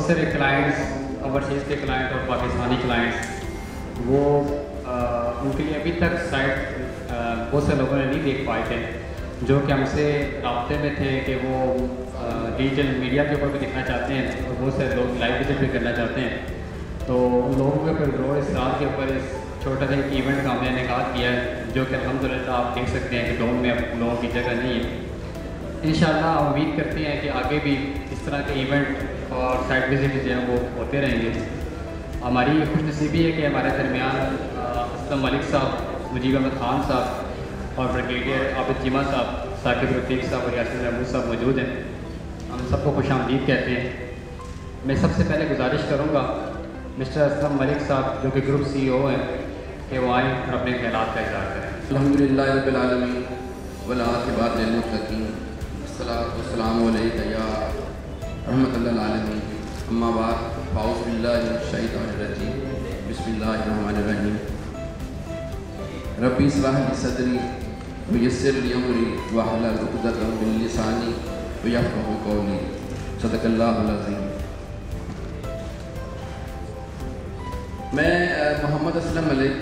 बहुत सारे clients, overseas के क्लाइंट और पाकिस्तानी क्लाइंट्स, वो उनके लिए अभी तक साइट बहुत से लोगों ने नहीं देख पाए थे, जो कि हमसे राब्ते में थे कि वो डिजिटल मीडिया के ऊपर भी दिखना चाहते हैं और बहुत से लोग लाइव विजिट भी करना चाहते हैं। तो उन लोगों के ऊपर ज़रूर इस रात के ऊपर इस छोटा सा एक इवेंट का हमने इनेकाद किया है, जो कि अल्हम्दुलिल्लाह आप देख सकते हैं कि डोम में अब लोगों की जगह नहीं है। इंशाअल्लाह हम उम्मीद करते हैं कि आगे भी इस तरह के इवेंट और साइट विजिट जो हैं वो होते रहेंगे। हमारी खुशनसीबी है कि हमारे दरमियान असलम मलिक साहब, मुजीब अहमद ख़ान साहब और ब्रिगेडियर आबिद चीमा साहब, साकिब रफ़ीक साहब और यासिर महमूद साहब मौजूद हैं। हम सबको खुशामदीद कहते हैं। मैं सबसे पहले गुजारिश करूँगा मिस्टर असलम मलिक साहब, जो कि ग्रुप CEO हैं, कि वो आएँ और अपने ख्यालात का इज़हार करें। अल्हम्दुलिल्लाह रब्बिल आलमीन वल आक़िबतु लिल मुत्तक़ीन, अस्सलातु वस्सलामु अलैका या रहमतुल लिल आलमीन, अम्मा बाद, फ़अऊज़ु बिल्लाहि मिनश शैतानिर रजीम, बिस्मिल्लाहिर रहमानिर रहीम। रब्बी इश्रह ली सदरी व यस्सिर ली अमरी वहलुल उक़दतम मिन लिसानी यफ़क़हू क़ौली। सदक़ल्लाहुल अज़ीम। मैं Mohammad Aslam Malik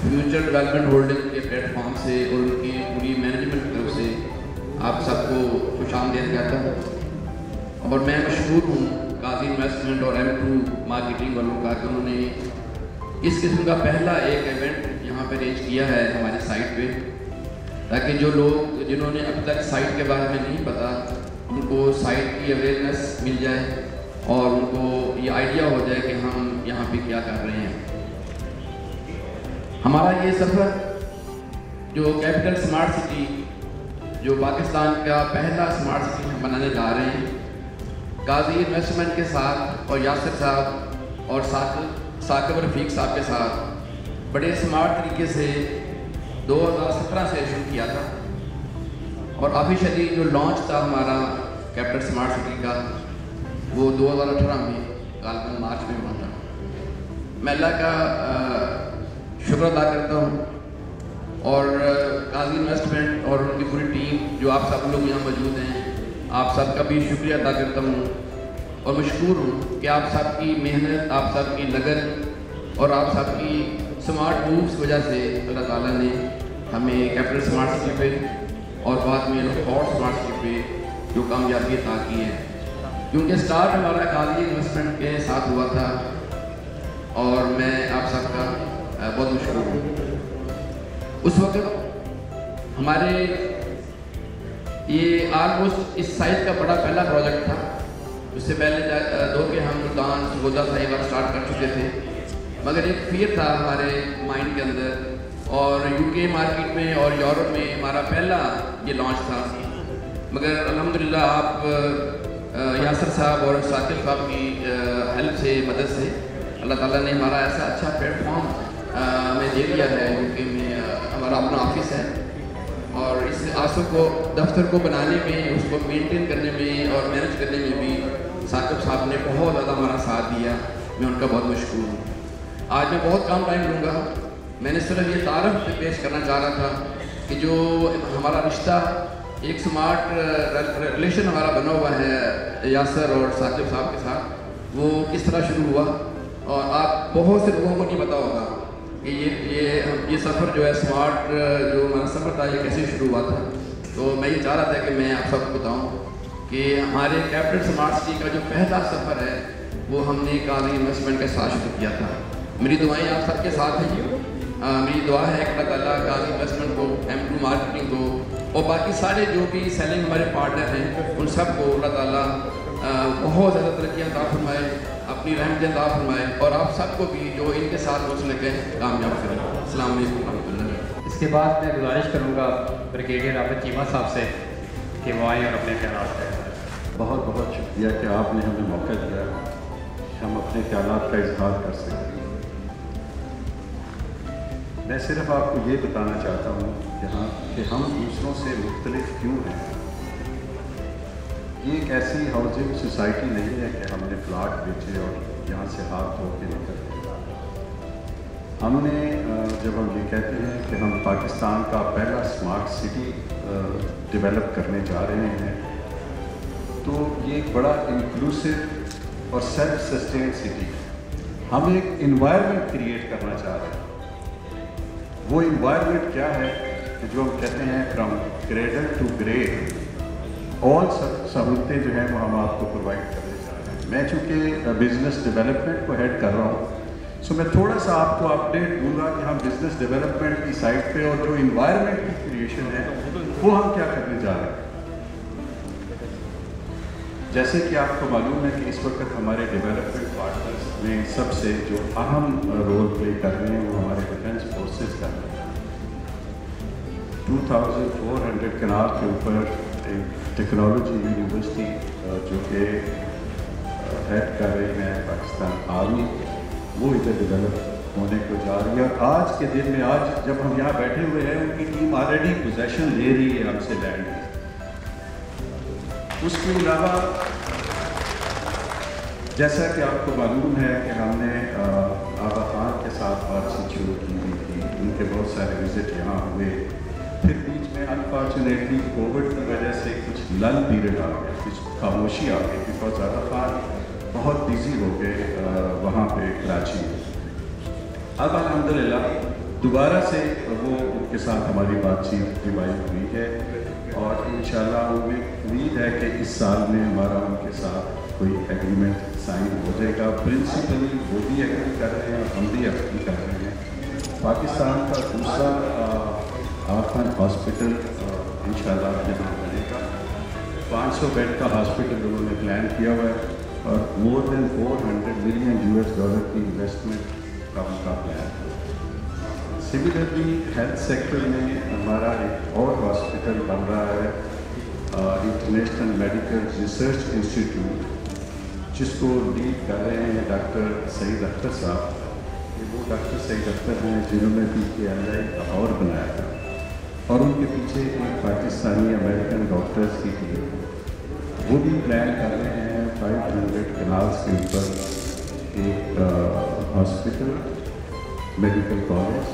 future development holding के प्लेटफॉर्म से और उनकी पूरी मैनेजमेंट की तरफ से आप सबको खुशामदीद कहता हूँ। और मैं मशहूर हूँ काजी इन्वेस्टमेंट और M2 मार्केटिंग वालों का कि उन्होंने इस किस्म का पहला एक इवेंट यहाँ पे अरेंज किया है हमारी साइट पे, ताकि जो लोग जिन्होंने अब तक साइट के बारे में नहीं पता उनको साइट की अवेयरनेस मिल जाए और उनको ये आइडिया हो जाए कि हम यहाँ पे क्या कर रहे हैं। हमारा ये सफ़र जो कैपिटल स्मार्ट सिटी, जो पाकिस्तान का पहला स्मार्ट सिटी हम बनाने जा रहे हैं, काजी इन्वेस्टमेंट के साथ और यासिर साहब और साकिब रफ़ीक साहब के साथ बड़े स्मार्ट तरीके से 2017 से शुरू किया था और ऑफिशियली जो लॉन्च था हमारा कैपिटल स्मार्ट सिटी का वो 2018 में गालिबन मार्च में हुआ था। मैं अल्लाह का शुक्र अदा करता हूँ और काजी इन्वेस्टमेंट और उनकी पूरी टीम जो आप सब लोग यहाँ मौजूद हैं, आप सबका भी शुक्रिया अदा करता हूँ और मशकूर हूँ कि आप सबकी मेहनत, आप सबकी लगन और आप सबकी स्मार्ट मूव्स की वजह से अल्लाह ताला ने हमें कैपिटल स्मार्ट सिटी पे और बाद में और स्मार्ट सिटी पे जो कामयाबी अता की है, क्योंकि स्टार्ट हमारा काजी इन्वेस्टमेंट के साथ हुआ था और मैं आप सबका बहुत मशहूर हूँ। उस वक्त हमारे ये ऑलमोस्ट इस साइज़ का बड़ा पहला प्रोजेक्ट था। उससे पहले दो के हम मुल्तान सरगोदा साहिबा स्टार्ट कर चुके थे, मगर एक फियर था हमारे माइंड के अंदर और UK मार्केट में और यूरोप में हमारा पहला ये लॉन्च था। मगर अल्हम्दुलिल्लाह आप यासिर साहब और साकिब साहब की हेल्प से, मदद से अल्लाह ताला ने हमारा ऐसा अच्छा प्लेटफॉर्म हमें दे दिया है। UK में हमारा अपना ऑफिस है और इस आसू को दफ्तर को बनाने में, उसको मेंटेन करने में और मैनेज करने में भी साकिब साहब ने बहुत ज़्यादा हमारा साथ दिया। मैं उनका बहुत मशहूर हूँ। आज मैं बहुत कम टाइम लूँगा, मैंने सिर्फ ये तारीफ पेश करना चाह रहा था कि जो हमारा रिश्ता एक स्मार्ट रिलेशन हमारा बना हुआ है यासर और साकिब साहब के साथ, वो किस तरह शुरू हुआ। और आप बहुत से लोगों को नहीं पता होगा कि ये सफ़र जो है स्मार्ट जो हमारा सफ़र था ये कैसे शुरू हुआ था। तो मैं ये चाह रहा था कि मैं आप सबको बताऊँ कि हमारे कैपिटल स्मार्ट सिटी का जो पहला सफ़र है वो हमने काजी इन्वेस्टमेंट के साथ शुरू किया था। मेरी दुआएं आप सबके साथ हैं। मेरी दुआ है कि अल्लाह ताला काजी इन्वेस्टमेंट को, M2 मार्केटिंग को और बाकी सारे जो भी सेलिंग हमारे पार्टनर हैं उन सब को अल्लाह ताला बहुत ज़्यादा तरक्की अता फरमाए, अपनी रहमत अता फरमाए और आप सबको भी जो इनके साथ हो सके कामयाब करें। अस्सलाम वालेकुम रहमतुल्लाह। इसके बाद मैं गुजारिश करूँगा ब्रिगेडियर आबिद चीमा साहब से कि वो आएँ और अपने ख्यालात करें। बहुत बहुत शुक्रिया कि आपने हमें मौका दिया कि हम अपने ख्यालात का इजहार कर सकें। मैं सिर्फ आपको ये बताना चाहता हूँ यहाँ कि हम दूसरों से मुख्तलिफ क्यों हैं। ये एक ऐसी हाउसिंग सोसाइटी नहीं है कि हमने प्लाट बेचे और यहाँ से हाथ धो के निकल गए। हमने जब हम ये कहते हैं कि हम पाकिस्तान का पहला स्मार्ट सिटी डेवलप करने जा रहे हैं तो ये एक बड़ा इंक्लूसिव और सेल्फ सस्टेन सिटी है। हम एक इन्वायरमेंट क्रिएट करना चाह रहे हैं। वो इन्वायरमेंट क्या है कि जो हम कहते हैं from cradle to grave all सहूलतें जो हैं वो हम आपको प्रोवाइड करने चाह रहे हैं। मैं चूँकि बिज़नेस डेवलपमेंट को हेड कर रहा हूँ, सो मैं थोड़ा सा आपको अपडेट दूंगा कि हम बिज़नेस डेवलपमेंट की साइड पे और जो इन्वायरमेंट की क्रिएशन है वो हम क्या करने जा रहे हैं। जैसे कि आपको मालूम है कि इस वक्त हमारे डेवलपमेंट पार्टनर्स में सबसे जो अहम रोल प्ले कर रहे हैं वो हमारे डिफेंस फोर्सेस कर रहे हैं। 2400 कनाल के ऊपर एक टेक्नोलॉजी यूनिवर्सिटी जो कि हेड कर रही है पाकिस्तान आर्मी, वो इधर डेवलप होने को जा रही है। और आज के दिन में, आज जब हम यहाँ बैठे हुए हैं, उनकी टीम ऑलरेडी पोजेशन ले रही है हमसे लैंड। उसके अलावा जैसा कि आपको मालूम है कि हमने आगा खान के साथ बातचीत शुरू की हुई थी, उनके बहुत सारे विजिट यहाँ हुए। फिर बीच में अनफॉर्चुनेटली कोविड की वजह से कुछ लल पीरियड आ गया, कुछ खामोशी आ गई, बिकॉज आगा खान बहुत बिजी हो गए वहाँ पे कराची में। अब अल्हम्दुलिल्लाह दोबारा से वो उनके साथ हमारी बातचीत रिवाइव हुई है और इंशाल्लाह उम्मीद है कि इस साल में हमारा उनके साथ कोई एग्रीमेंट साइन हो जाएगा। प्रिंसिपली वो भी एग्री कर रहे हैं और हम भी एग्री कर रहे हैं। पाकिस्तान का दूसरा आखान हॉस्पिटल इंशाल्लाह यहाँ बनेगा। 500 बेड का हॉस्पिटल उन्होंने प्लान किया हुआ है और मोर देन $400 मिलियन की इन्वेस्टमेंट का उनका प्लान है। सिमिलरली हेल्थ सेक्टर में हमारा एक और हॉस्पिटल बन रहा है, इंटरनेशनल मेडिकल रिसर्च इंस्टीट्यूट, जिसको लीड कर रहे हैं डॉक्टर सईद अख्तर साहब। ये वो डॉक्टर सईद अख्तर हैं जिन्होंने PKLI लाहौर बनाया था और उनके पीछे एक पाकिस्तानी अमेरिकन डॉक्टर्स की टीम, वो भी प्लान कर रहे हैं 500 कनाल्स के ऊपर एक हॉस्पिटल, मेडिकल कॉलेज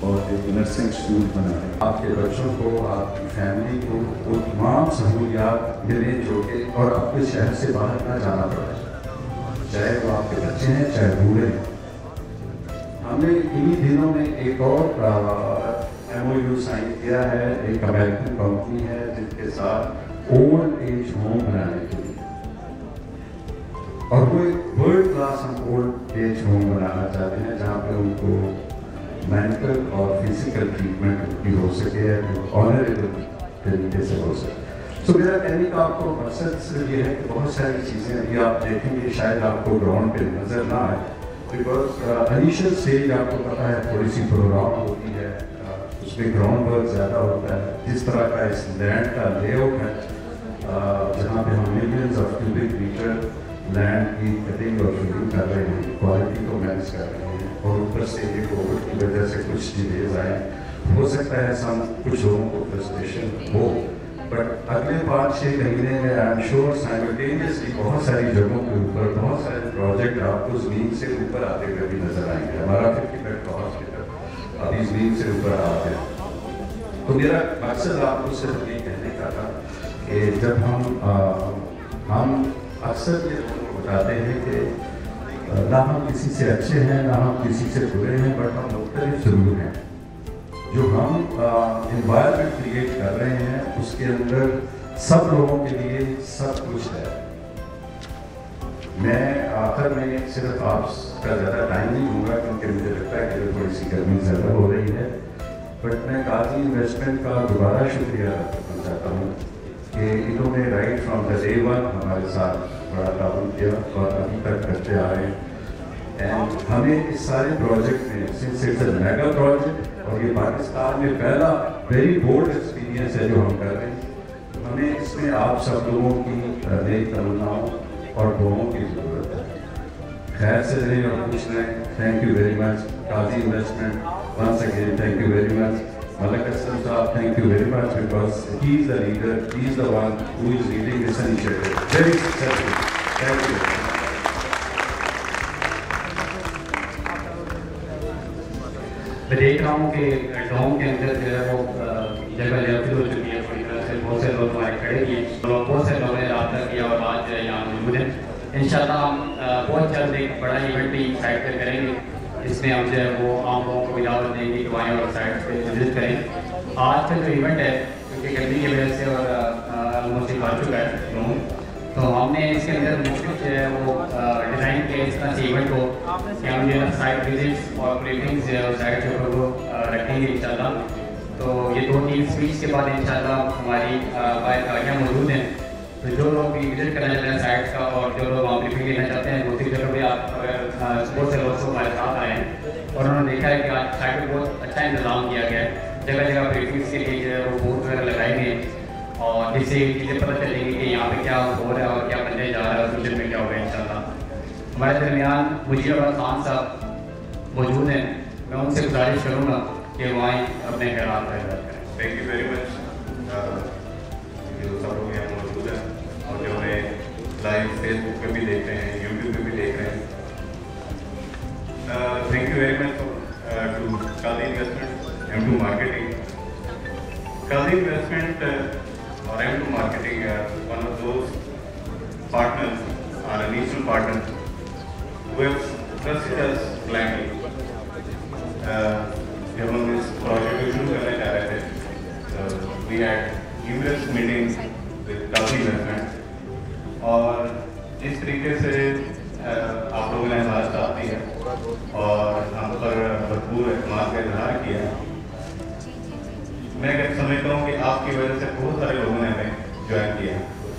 और एक नर्सिंग स्कूल बना है। आपके बच्चों को, आपकी फैमिली को वो तमाम सहूलियात मिलें जो कि और आपके शहर से बाहर ना जाना पड़े, चाहे वो आपके बच्चे हैं चाहे बूढ़े हैं। हमने इन्हीं दिनों में एक और MOU साइन किया है, एक अमेरिकन कंपनी है जिनके साथ ओल्ड एज होम बनाने के लिए, और वो एक वर्ल्ड क्लास हम ओल्ड एज होम बनाना चाहते हैं जहाँ पे उनको मेंटल और फिजिकल ट्रीटमेंट भी हो सके, ऑनरेबल तरीके से हो सके। तो मेरा कहने का आपको मकसद सिर्फ ये है कि बहुत सारी चीज़ें अभी आप देखेंगे शायद आपको ग्राउंड पे नज़र ना आए, बिकॉज इनिशियल स्टेज आपको पता है थोड़ी सी प्रोग्राम होती है, उसमें ग्राउंड वर्क ज़्यादा होता है। जिस तरह का इस लैंड का लेआउट है जहाँ पे हम millions of cubic meter land की कटिंग और फिलिंग कर रहे हैं, क्वालिटी को मैनेज कर रहे हैं, और ऊपर से ये कोविड की वजह से कुछ डिलेज आए, हो सकता है कुछ लोगों को फ्रस्ट्रेशन हो, बट अगले 5-6 महीने में आई एम श्योर साइमल्टेनियसली बहुत सारी जगहों के ऊपर बहुत सारे प्रोजेक्ट आपको ज़मीन से ऊपर आते हुए भी नजर आएंगे। हमारा 50 बेड का हॉस्पिटल अभी ज़मीन से ऊपर आते हैं। तो मेरा मकसद आपको सिर्फ ये कहने का था कि जब हम अक्सर ये बताते हैं कि ना हम किसी से अच्छे हैं ना हम किसी से बुरे हैं, बट हम मुख्तलिफ ज़रूर हैं। जो हम एनवायरनमेंट क्रिएट कर रहे हैं उसके अंदर सब लोगों के लिए सब कुछ है। मैं आखिर में सिर्फ आपका ज़्यादा टाइम नहीं दूंगा क्योंकि मुझे लगता है कि थोड़ी सी गर्मी ज़्यादा हो रही है, बट मैं काजी इन्वेस्टमेंट का दोबारा शुक्रिया करना चाहता हूँ कि इन्होंने right from the day one हमारे साथ बड़ा ताउन किया और अभी तक करते आ रहे हैं। एंड हमें इस सारे प्रोजेक्ट में since it's a mega project और ये पाकिस्तान में पहला वेरी बोल्ड एक्सपीरियंस है जो हम कर रहे हैं, हमें इसमें आप सब लोगों की नई तमन्नाओं और दुआओं की ज़रूरत है। खैर से रहें और खुश रहें। Thank you very much Qazi investment, once again thank you very much. Malak Aslam Saab, thank you very much because he is the leader, he is the one who is leading this initiative. Very successful. Thank you. मैं देख रहा हूँ कि गाँव के अंदर जो है वो जगह लेवल हो चुकी है पूरी तरह से। बहुत से लोग हमारे खड़े किए, बहुत से लोगों ने रात तक है और आज यहाँ मौजूद हैं। इंशाल्लाह हम बहुत जल्द एक बड़ा इवेंट भी साइट पर करेंगे, जिसमें हम जो है वो आम लोगों को भी दावत देंगे कि वहाँ और साइट पर विजिट करें। आज का जो इवेंट है क्योंकि गर्मी की वजह से और ऑलमोस्ट आ चुका है लोगों, तो हमने इसके अंदर मुख्तलिफ जो है वो डिज़ाइन के इस तरह से इवेंट को कि हम जो है साइट विजिट्स और ब्रीफिंग्स जो है साइट के ऊपर वो रखेंगे इंशाल्लाह। तो ये 2-3 स्पीच के बाद इंशाल्लाह हमारी गाड़ियाँ मौजूद हैं, तो जो लोग भी विजिट करना चाहते हैं साइट का और जो लोग वहाँ ब्रीफिंग लेना चाहते हैं दूसरी जगह भी आप अगर सुबह से लोग हमारे साथ आए हैं और उन्होंने देखा है कि आज साइट पर बहुत अच्छा इंतजाम किया गया है, जगह जगह ब्रीफिंग्स के लिए जो है वो बोर्ड वगैरह लगाए गए और जिससे चीज़ें पता चलेंगी कि यहाँ पे क्या हो रहा है और क्या बनने जा रहा है और फ्यूचर में क्या होगा इंशाल्लाह। हमारे दरमियान मुजीब खान साहब मौजूद हैं, मैं उनसे गुजारिश करूँगा कि वहाँ अपने ख्याल करें। Thank you very much. जो सब लोग यहाँ मौजूद हैं और जो हमें लाइव फेसबुक पे भी देख रहे हैं, यूट्यूब पे भी देख रहे हैं, thank you very much to Kadi investment and to marketing. Kadi investment or M2 Marketing are one of those partners, our initial partners, who have trusted us blindly. जब हम इस प्रोजेक्ट को शुरू करने जा रहे थे, we had numerous meetings with Kazi Investment और इस तरीके से आप लोगों ने हमारा साथ दिया और हम पर भरपूर एतमाद का इजहार किया। मैं समझता हूँ कि आपकी वजह से बहुत सारे लोगों ने हमें ज्वाइन किया।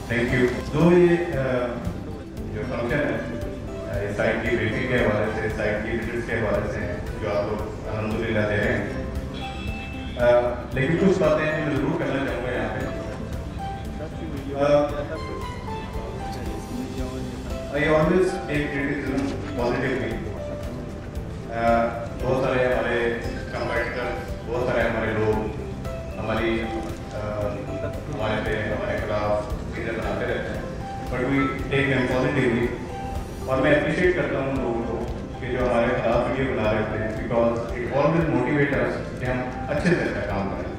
Thank you. तो ये जो फंक्शन है साइट की ब्रीफिंग के हवाले से, साइट की विजिट्स के हवाले से जो आप लोग अल्हम्दुलिल्लाह दे रहे हैं, लेकिन कुछ बातें मैं जरूर करना चाहूँगा यहाँ पे। I always take criticism positively. बहुत सारे हमारे कंपेटिटर्स, बहुत सारे हमारे लोग हमारे खिलाफ चीज़ें बनाते रहते हैं, but we take them positively. और मैं अप्रिशिएट करता हूँ लोगों को कि जो हमारे खिलाफ वीडियो बना रहे थे, बिकॉज इट ऑलवेज मोटिवेट अस कि हम अच्छे से अच्छा काम करें।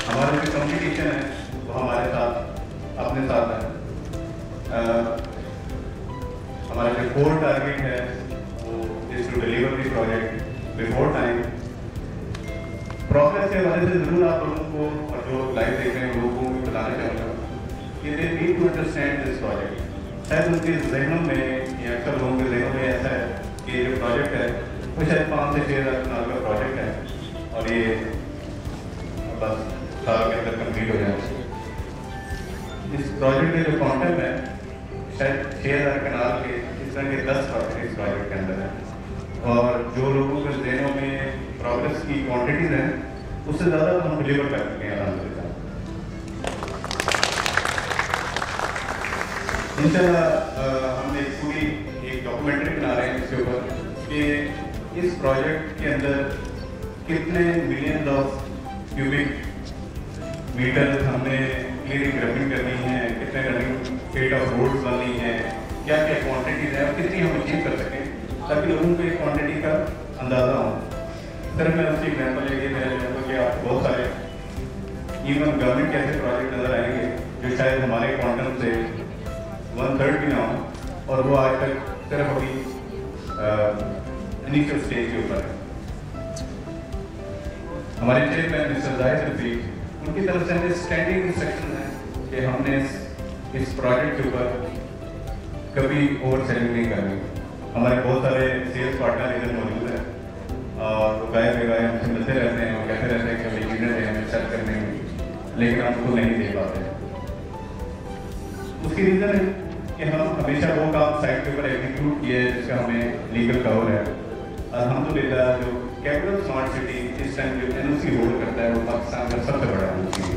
हमारा जो कंपटीशन है वो हमारे साथ अपने साथ है। हमारा जो कोर टारगेट है वो is to deliver the project before time. Progress के वजह से जरूर आप लोगों को और जो लाइव देख रहे हैं लोगों को भी बताना चाहूँगा कि they need to understand this project. शायद उनके जहनों में या अक्सर लोगों के जहनों में ऐसा है कि जो प्रोजेक्ट है वो शायद 5 से 6 लाख का प्रोजेक्ट है और ये बस साल के अंदर कंप्लीट हो जाए। इस प्रोजेक्ट के जो क्वांटम है शायद 6000 कनाल के इस तरह के 10 प्रोजेक्ट इस प्रोजेक्ट के अंदर है और जो लोगों के जहनों में प्रोग्रेस की क्वांटिटीज हैं उससे ज़्यादा हम डिलीवर कर चुके हैं अल्हम्दुलिल्लाह। इंशाल्लाह हम एक पूरी एक डॉक्यूमेंट्री बना रहे हैं इसके ऊपर कि इस प्रोजेक्ट के अंदर कितने मिलियन ऑफ क्यूबिक मीटर हमने क्लियरिंग ग्रेविंग करनी है, कितने रनिंग फेट ऑफ रोड्स बननी है, क्या क्या क्वांटिटीज है और कितनी हम अचीव कर सकें ताकि लोगों को एक क्वांटिटी का अंदाज़ा हो। सर मैं उसकी एग्जाम्पल लेके मेरे लोगों कि आप बहुत सारे इवन गवर्नमेंट के ऐसे प्रोजेक्ट नज़र आएंगे जो शायद हमारे क्वांटम से 1/3 भी ना हो और वो आज तक सिर्फ अभी इनिशियल स्टेज के ऊपर है। हमारे चेयरमैन मिस्टर जाहिद रफीक, उनकी तरफ से हमें स्टैंडिंग इंस्ट्रक्शन है कि हमने इस प्रोजेक्ट के ऊपर कभी ओवर सेलिंग नहीं करनी। हमारे बहुत सारे सेल्स पार्टनर इधर मौजूद हैं और वो गाय बेगाए हमसे मिलते रहते हैं और कहते रहते हैं कि हमें लीडर है, हमें सेल करने में, लेकिन हम उसको नहीं दे पाते। उसकी रीज़न है कि हम हमेशा वो काम साइट के ऊपर एग्जीक्यूट किए जिसका हमें लीगल कवर है। अल्हम्दुलिल्लाह जो कैपिटल स्मार्ट सिटी इस टाइम जो एनओसी होल्ड करता है वो पाकिस्तान का सबसे बड़ा एनओसी है।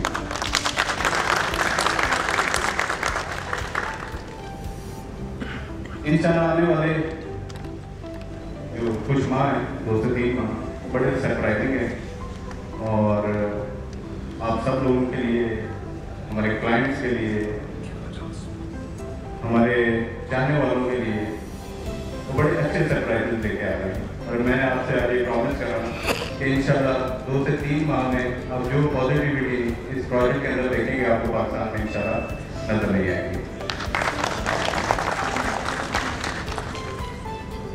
इंशाल्लाह आने वाले जो कुछ माह हैं 2 से 3 माह बड़े सरप्राइजिंग हैं और आप सब लोगों के लिए, हमारे क्लाइंट्स के लिए, हमारे चाहने वालों के लिए वो बड़े अच्छे सरप्राइजेस लेके आ रहे हैं। और मैं आपसे आज ये प्रॉमिस कर रहा हूँ कि इंशाल्लाह 2 से 3 माह में अब जो पॉजिटिविटी इस प्रोजेक्ट के अंदर देखेंगे आपको पाकिस्तान में इंशाल्लाह नजर नहीं आएगी।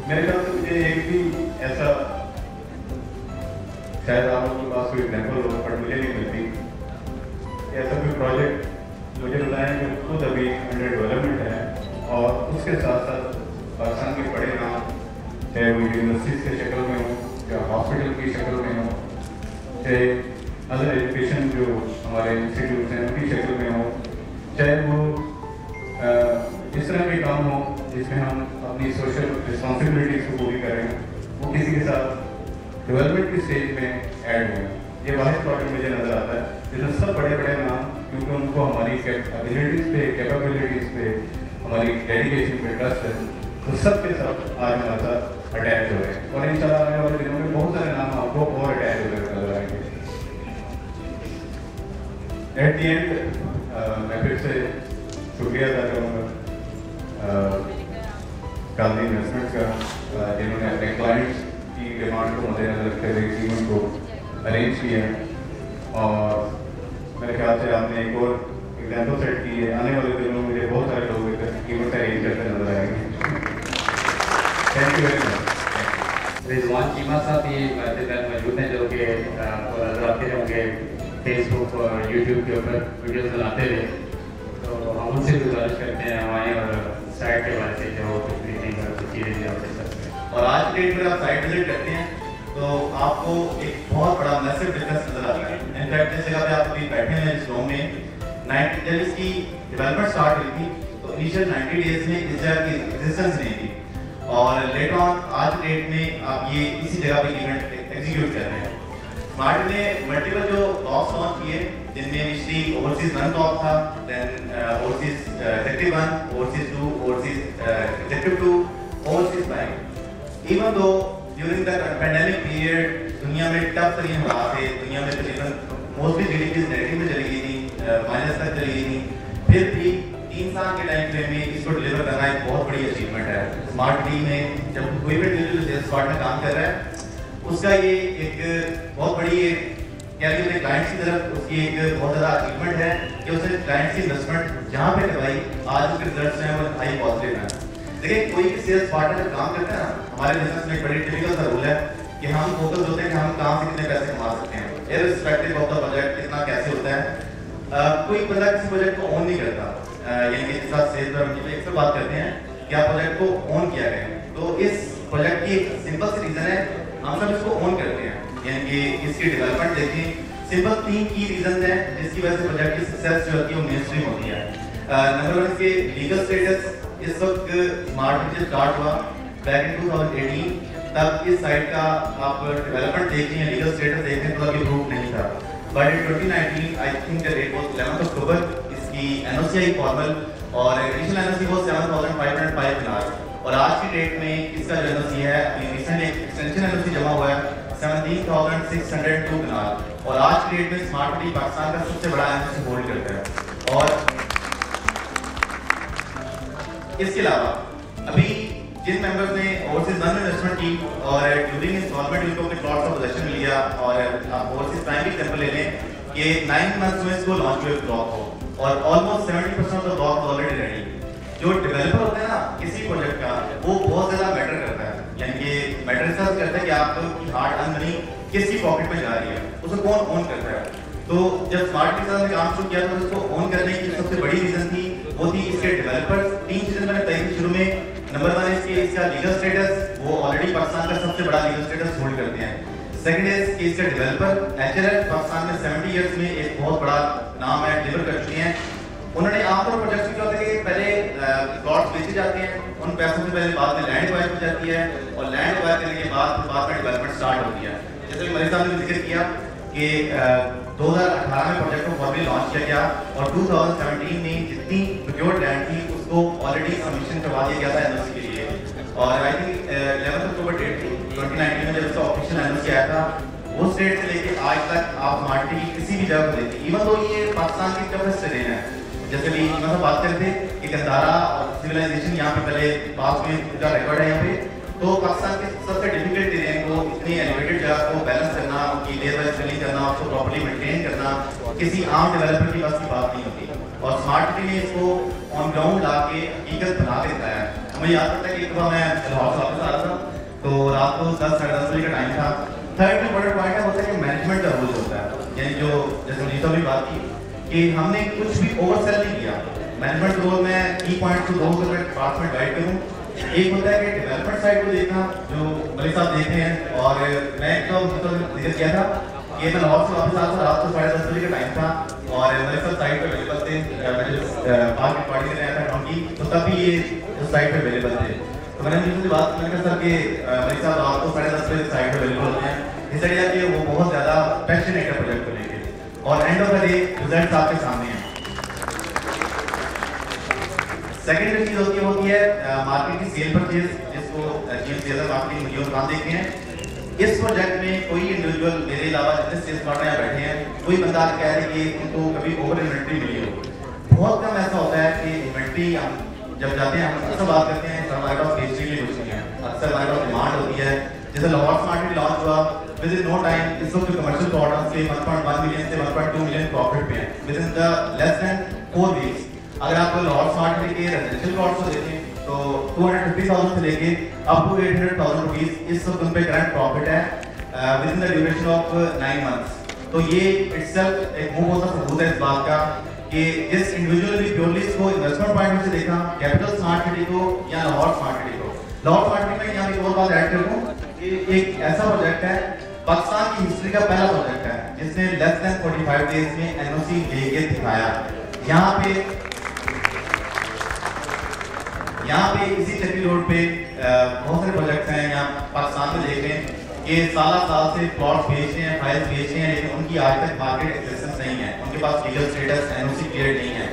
मेरे ख्याल से मुझे एक भी ऐसा, शायद आप लोगों के पास कोई एग्जाम्पल होगा पर मुझे नहीं मिलती, ऐसा कोई प्रोजेक्ट मुझे बताया कि खुद अभी अंडर डेवलपमेंट है और उसके साथ साथ पाकिस्तान के बड़े नाम, चाहे वो यूनिवर्सिटीज़ के शक्ल में हो या हॉस्पिटल की शक्ल में हो, चाहे अदर एजुकेशन जो हमारे इंस्टीट्यूट हैं उनकी शक्ल में हो, चाहे वो इस तरह के काम हो जिसमें हम अपनी सोशल रिस्पॉन्सिबिलिटीज़ को पूरी करें, वो किसी के साथ डेवलपमेंट की स्टेज में ऐड हुए। ये वाहिद प्रोजेक्ट मुझे नज़र आता है जिसमें सब बड़े बड़े नाम, क्योंकि उनको हमारी एबिलिटीज़ पे, कैपेबिलिटीज़ पे, हमारी डेडिकेशन पे ट्रस्ट है, तो सबके सब आज हमारे साथ अटैच हो रहे हैं और इंशाल्लाह आने वाले दिनों में बहुत सारे नाम आपको और अटैच हो नजर आएंगे। एट दी एंड मैं फिर से शुक्रिया अदा करूँगा काजी इन्वेस्टमेंट्स का जिन्होंने अपने क्लाइंट्स की डिमांड को मद्देनजर रखते हुए इस इवेंट को अरेंज किया है और मेरे ख्याल से आपने एक और एग्जाम्पल सेट की है। आने वाले दिनों में मुझे बहुत सारे लोग इवेंट अरेंज करते नजर आएंगे। Thank you very much. Rizwan Cheema साहब ये मौजूद हैं जो कि आपको नजर आते होंगे फेसबुक और यूट्यूब के ऊपर वीडियोस बनाते हुए, तो हम उनसे गुजारिश करते हैं हमारे और साइट के बारे से जो कुछ मीटिंग और कुछ चीज़ें जो आपसे सकते हैं। और आज के डेट में आप साइट विजिट करते हैं तो आपको एक बहुत बड़ा मैसिव डिफरेंस नजर आता है। इनफैक्ट जिस जगह पे आप अभी बैठे हैं इस रूम में, जब इसकी डेवलपमेंट स्टार्ट हुई थी तो इनिशियल 90 डेज में इस जगह की एग्जिस्टेंस नहीं थी और लेटर ऑन आज डेट में आप ये इसी जगह पे इवेंट एग्जीक्यूट कर रहे हैं। स्मार्ट ने मल्टीपल जो ब्लॉक्स लॉन्च किए जिनमें इनिशियली ओवरसीज 1 ब्लॉक था, then overseas executive 1, overseas 2, overseas executive 2, overseas 5। Even though during the pandemic period दुनिया में टफ तरीन हालात थे, दुनिया में तकरीबन मोस्टली जीडीपी नेगेटिव में चली गई थी, माइनस तक चली गई थी, फिर भी 3 साल के टाइम फ्रेम में इसको डिलीवर करना एक बहुत बड़ी अचीवमेंट है। स्मार्ट टीम में जब कोई भी डिजिटल सेल्स पार्टनर काम कर रहा है उसका ये एक बहुत बड़ी क्या अपने क्लाइंट्स की तरफ उसकी एक बहुत ज़्यादा अचीवमेंट है कि उसने क्लाइंट्स की इन्वेस्टमेंट जहाँ पे करवाई आज उसके रिजल्ट्स हैं वो हाई पॉजिटिव हैं। लेकिन कोई भी सेल्स पार्टनर जब काम करता है ना, हमारे बिजनेस में एक बड़ी टिपिकल सा रूल है कि हम फोकस होते हैं कि हम कहाँ से कितने पैसे कमा सकते हैं, इररिस्पेक्टिव ऑफ द बजट कितना कैसे होता है। कोई बंदा किसी प्रोजेक्ट को ओन नहीं करता, यानी कि जिस साथ सेल्स पर एक से बात करते हैं कि आप प्रोजेक्ट को ओन किया गया, तो इस प्रोजेक्ट की सिंपल सी रीज़न है हम सब इसको ओन करते हैं, यानी कि इसकी डेवलपमेंट देखें। सिंपल 3 की रीजन है जिसकी वजह से प्रोजेक्ट की सक्सेस जो होती है वो मेनस्ट्रीम होती है। नंबर 1 इसके लीगल स्टेटस, इस वक्त स्मार्ट जब स्टार्ट हुआ बैक इन 2018 तब इस साइट का आप डेवलपमेंट देख रहे हैं, लीगल स्टेटस देख रहे हैं तो अभी प्रूफ नहीं था, but in 2019 I think the date was 11 October इसकी एनओसी आई फॉर्मल और इनिशियल एनओसी वाज 7505 दिनार और आज की डेट में इसका जो एनओसी है अभी रिसेंट एक्सटेंशन एनओसी जमा हुआ है 17,602 दिनार और आज की डेट में स्मार्ट सिटी पाकिस्तान का सबसे बड़ा एनओसी होल्ड करता है। और इसके अलावा अभी जिन मेंबर्स ने ओवरसीज वन इन्वेस्टमेंट की और ड्यूरिंग इंस्टॉलमेंट उनको अपने प्लॉट्स का पोजीशन मिल गया और ओवरसीज प्राइम भी एग्जांपल ले लें कि 9 मंथ्स में इसको लॉन्च हुए ब्लॉक हो और almost 70% of the block already ready. जो डेवलपर होता है ना किसी प्रोजेक्ट का वो बहुत ज़्यादा मैटर करता है, यानी कि मैटर इस तरह करता है कि आपकी हार्ड अर्न मनी किसकी पॉकेट में जा रही है, उसे कौन ओन करता है। तो जब स्मार्ट के साथ काम शुरू किया तो उसको ओन करने की सबसे बड़ी रीजन थी वो थी इसके डेवलपर्स। 3 चीजें मैंने बताई थी शुरू में। नंबर 1 इसका लीगल स्टेटस, वो ऑलरेडी पाकिस्तान का सबसे बड़ा लीगल स्टेटस होल्ड करते हैं। सेकंड इज कि इसका डेवलपर एचएलएल पाकिस्तान में 70 इयर्स में एक बहुत बड़ा नाम है, डिलीवर कर चुके हैं। उन्होंने आमतौर पर प्रोजेक्ट्स क्या होता है कि पहले प्लॉट्स बेचे जाते हैं, उन पैसों से पहले बाद में लैंड एक्वायर हो जाती है और लैंड एक्वायर करने के बाद में डेवलपमेंट स्टार्ट होती है। जैसे कि मरीज साहब ने जिक्र किया कि 2018 में प्रोजेक्ट को फॉर्मली लॉन्च किया गया और 2017 में जितनी प्रोक्योर्ड लैंड थी उसको ऑलरेडी सबमिशन करवा दिया गया था एनओसी के लिए और आई थिंक 11 अक्टूबर डेट थी 2019 में जब इसका ऑफिशियल एनओसी आया था। वो स्टेट से लेके आज तक आप स्मार्ट सिटी की किसी भी जगह पर देखिए, इवन तो ये पाकिस्तान की टफेस्ट टेरेन है। जैसे भी मतलब बात करते थे कि गंदारा और सिविलाइजेशन यहाँ पे पहले पास में का रिकॉर्ड है यहाँ पे, तो पाकिस्तान के सबसे डिफिकल्ट टेरेन को इतनी एलिवेटेड जगह को बैलेंस करना किसी आम डेवलपर की बस की बात नहीं होती। और स्मार्ट सिटी ने इसको ऑन ग्राउंड ला के हकीकत बना देता है। हमें याद आता है कि एक बार मैं लाहौर से वापस आ रहा था, तो रात को 10 साढ़े 10 बजे का टाइम था। थर्ड इम्पोर्टेंट पॉइंट है होता है कि मैनेजमेंट का रोल होता है, यानी जो जैसे नीता भी बात की कि हमने कुछ भी ओवरसेल नहीं किया। मैनेजमेंट रोल में की पॉइंट को 2 पार्ट्स में गाइड करूँ। एक होता है कि डेवलपमेंट साइड को देखना, जो मलिक साहब देखते हैं, और मैं एक तो जिक्र किया था कि मैं लाहौर से वापस आता था, रात को 10:30 बजे का टाइम था और मलिक साहब साइड पर अवेलेबल थे। मार्केट पार्टी में आया था डोंकी, तो तभी ये उस साइड पर अवेलेबल थे। तो मैंने उनसे बात मैंने कहा सर कि मलिक साहब रात को 10:30 बजे साइड पर अवेलेबल होते हैं, इसलिए कि वो बहुत ज़्यादा पैशनेट है प्रोजेक्ट को लेकर, और end of the day result आपके सामने हैं। सेकेंड चीज़ होती है मार्केट की सेल परचेज, जिसको सेलर मार्केटिंग वीडियो काम देखते हैं। इस प्रोजेक्ट में कोई इंडिविजुअल मेरे अलावा जितने सेल्स पार्टनर यहाँ बैठे हैं, कोई बंदा कह रहे कि उनको कभी ओवर इन्वेंट्री मिली हो। बहुत कम ऐसा होता है कि इन्वेंट्री हम जब जाते हैं, हम अक्सर बात करते हैं हमारे पास बेचने के लिए कुछ नहीं है, अक्सर हमारे पास डिमांड होती है। जैसे लाहौर स्मार्ट सिटी लॉन्च हुआ, विद इन नो टाइम इस वक्त कमर्शियल प्रोडक्ट्स के 1.1 मिलियन से 1.2 मिलियन प्रॉफिट पे हैं with in the less than 4 weeks. अगर आप लाहौर स्मार्ट सिटी के रेजिडेंशियल प्लॉट्स को देखें तो 250,000 से लेके अप टू 800,000 रुपीस इस वक्त उन पे करंट प्रॉफिट है with in the duration of 9 months. तो ये इटसेल्फ एक मुंह होता सबूत है इस बात का कि जिस इंडिविजुअल ने प्योरली इसको इन्वेस्टमेंट पॉइंट से देखा, कैपिटल स्मार्ट सिटी को या लाहौर स्मार्ट सिटी को। लाहौर स्मार्ट सिटी में यहाँ एक और बात ऐड कर दूं कि एक ऐसा प्रोजेक्ट है पाकिस्तान की हिस्ट्री का पहला प्रोजेक्ट है जिसने लेस देन 45 डेज में एनओसी लेके दिखाया। यहाँ पे इसी चक्री रोड पे बहुत सारे प्रोजेक्ट्स हैं। यहाँ पाकिस्तान में देख लें कि साल से प्लॉट्स बेच रहे हैं, फाइल्स बेच रहे हैं, लेकिन उनकी आज तक मार्केट एक्सेस नहीं है, उनके पास लीगल स्टेटस एनओसी क्लियर नहीं है।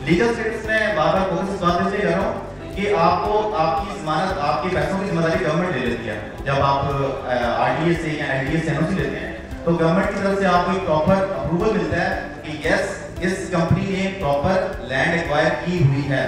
लीगल स्टेटस में बार-बार फोकस इस बात पे कर रहा हूँ कि आपको आपकी जमानत, आपके पैसों की जिम्मेदारी गवर्नमेंट ले लेती है। जब आप आरडीए से या एनडीए से एनओसी लेते हैं तो गवर्नमेंट की तरफ से आपको एक प्रॉपर अप्रूवल मिलता है कि यस इस कंपनी ने प्रॉपर लैंड एक्वायर की हुई है।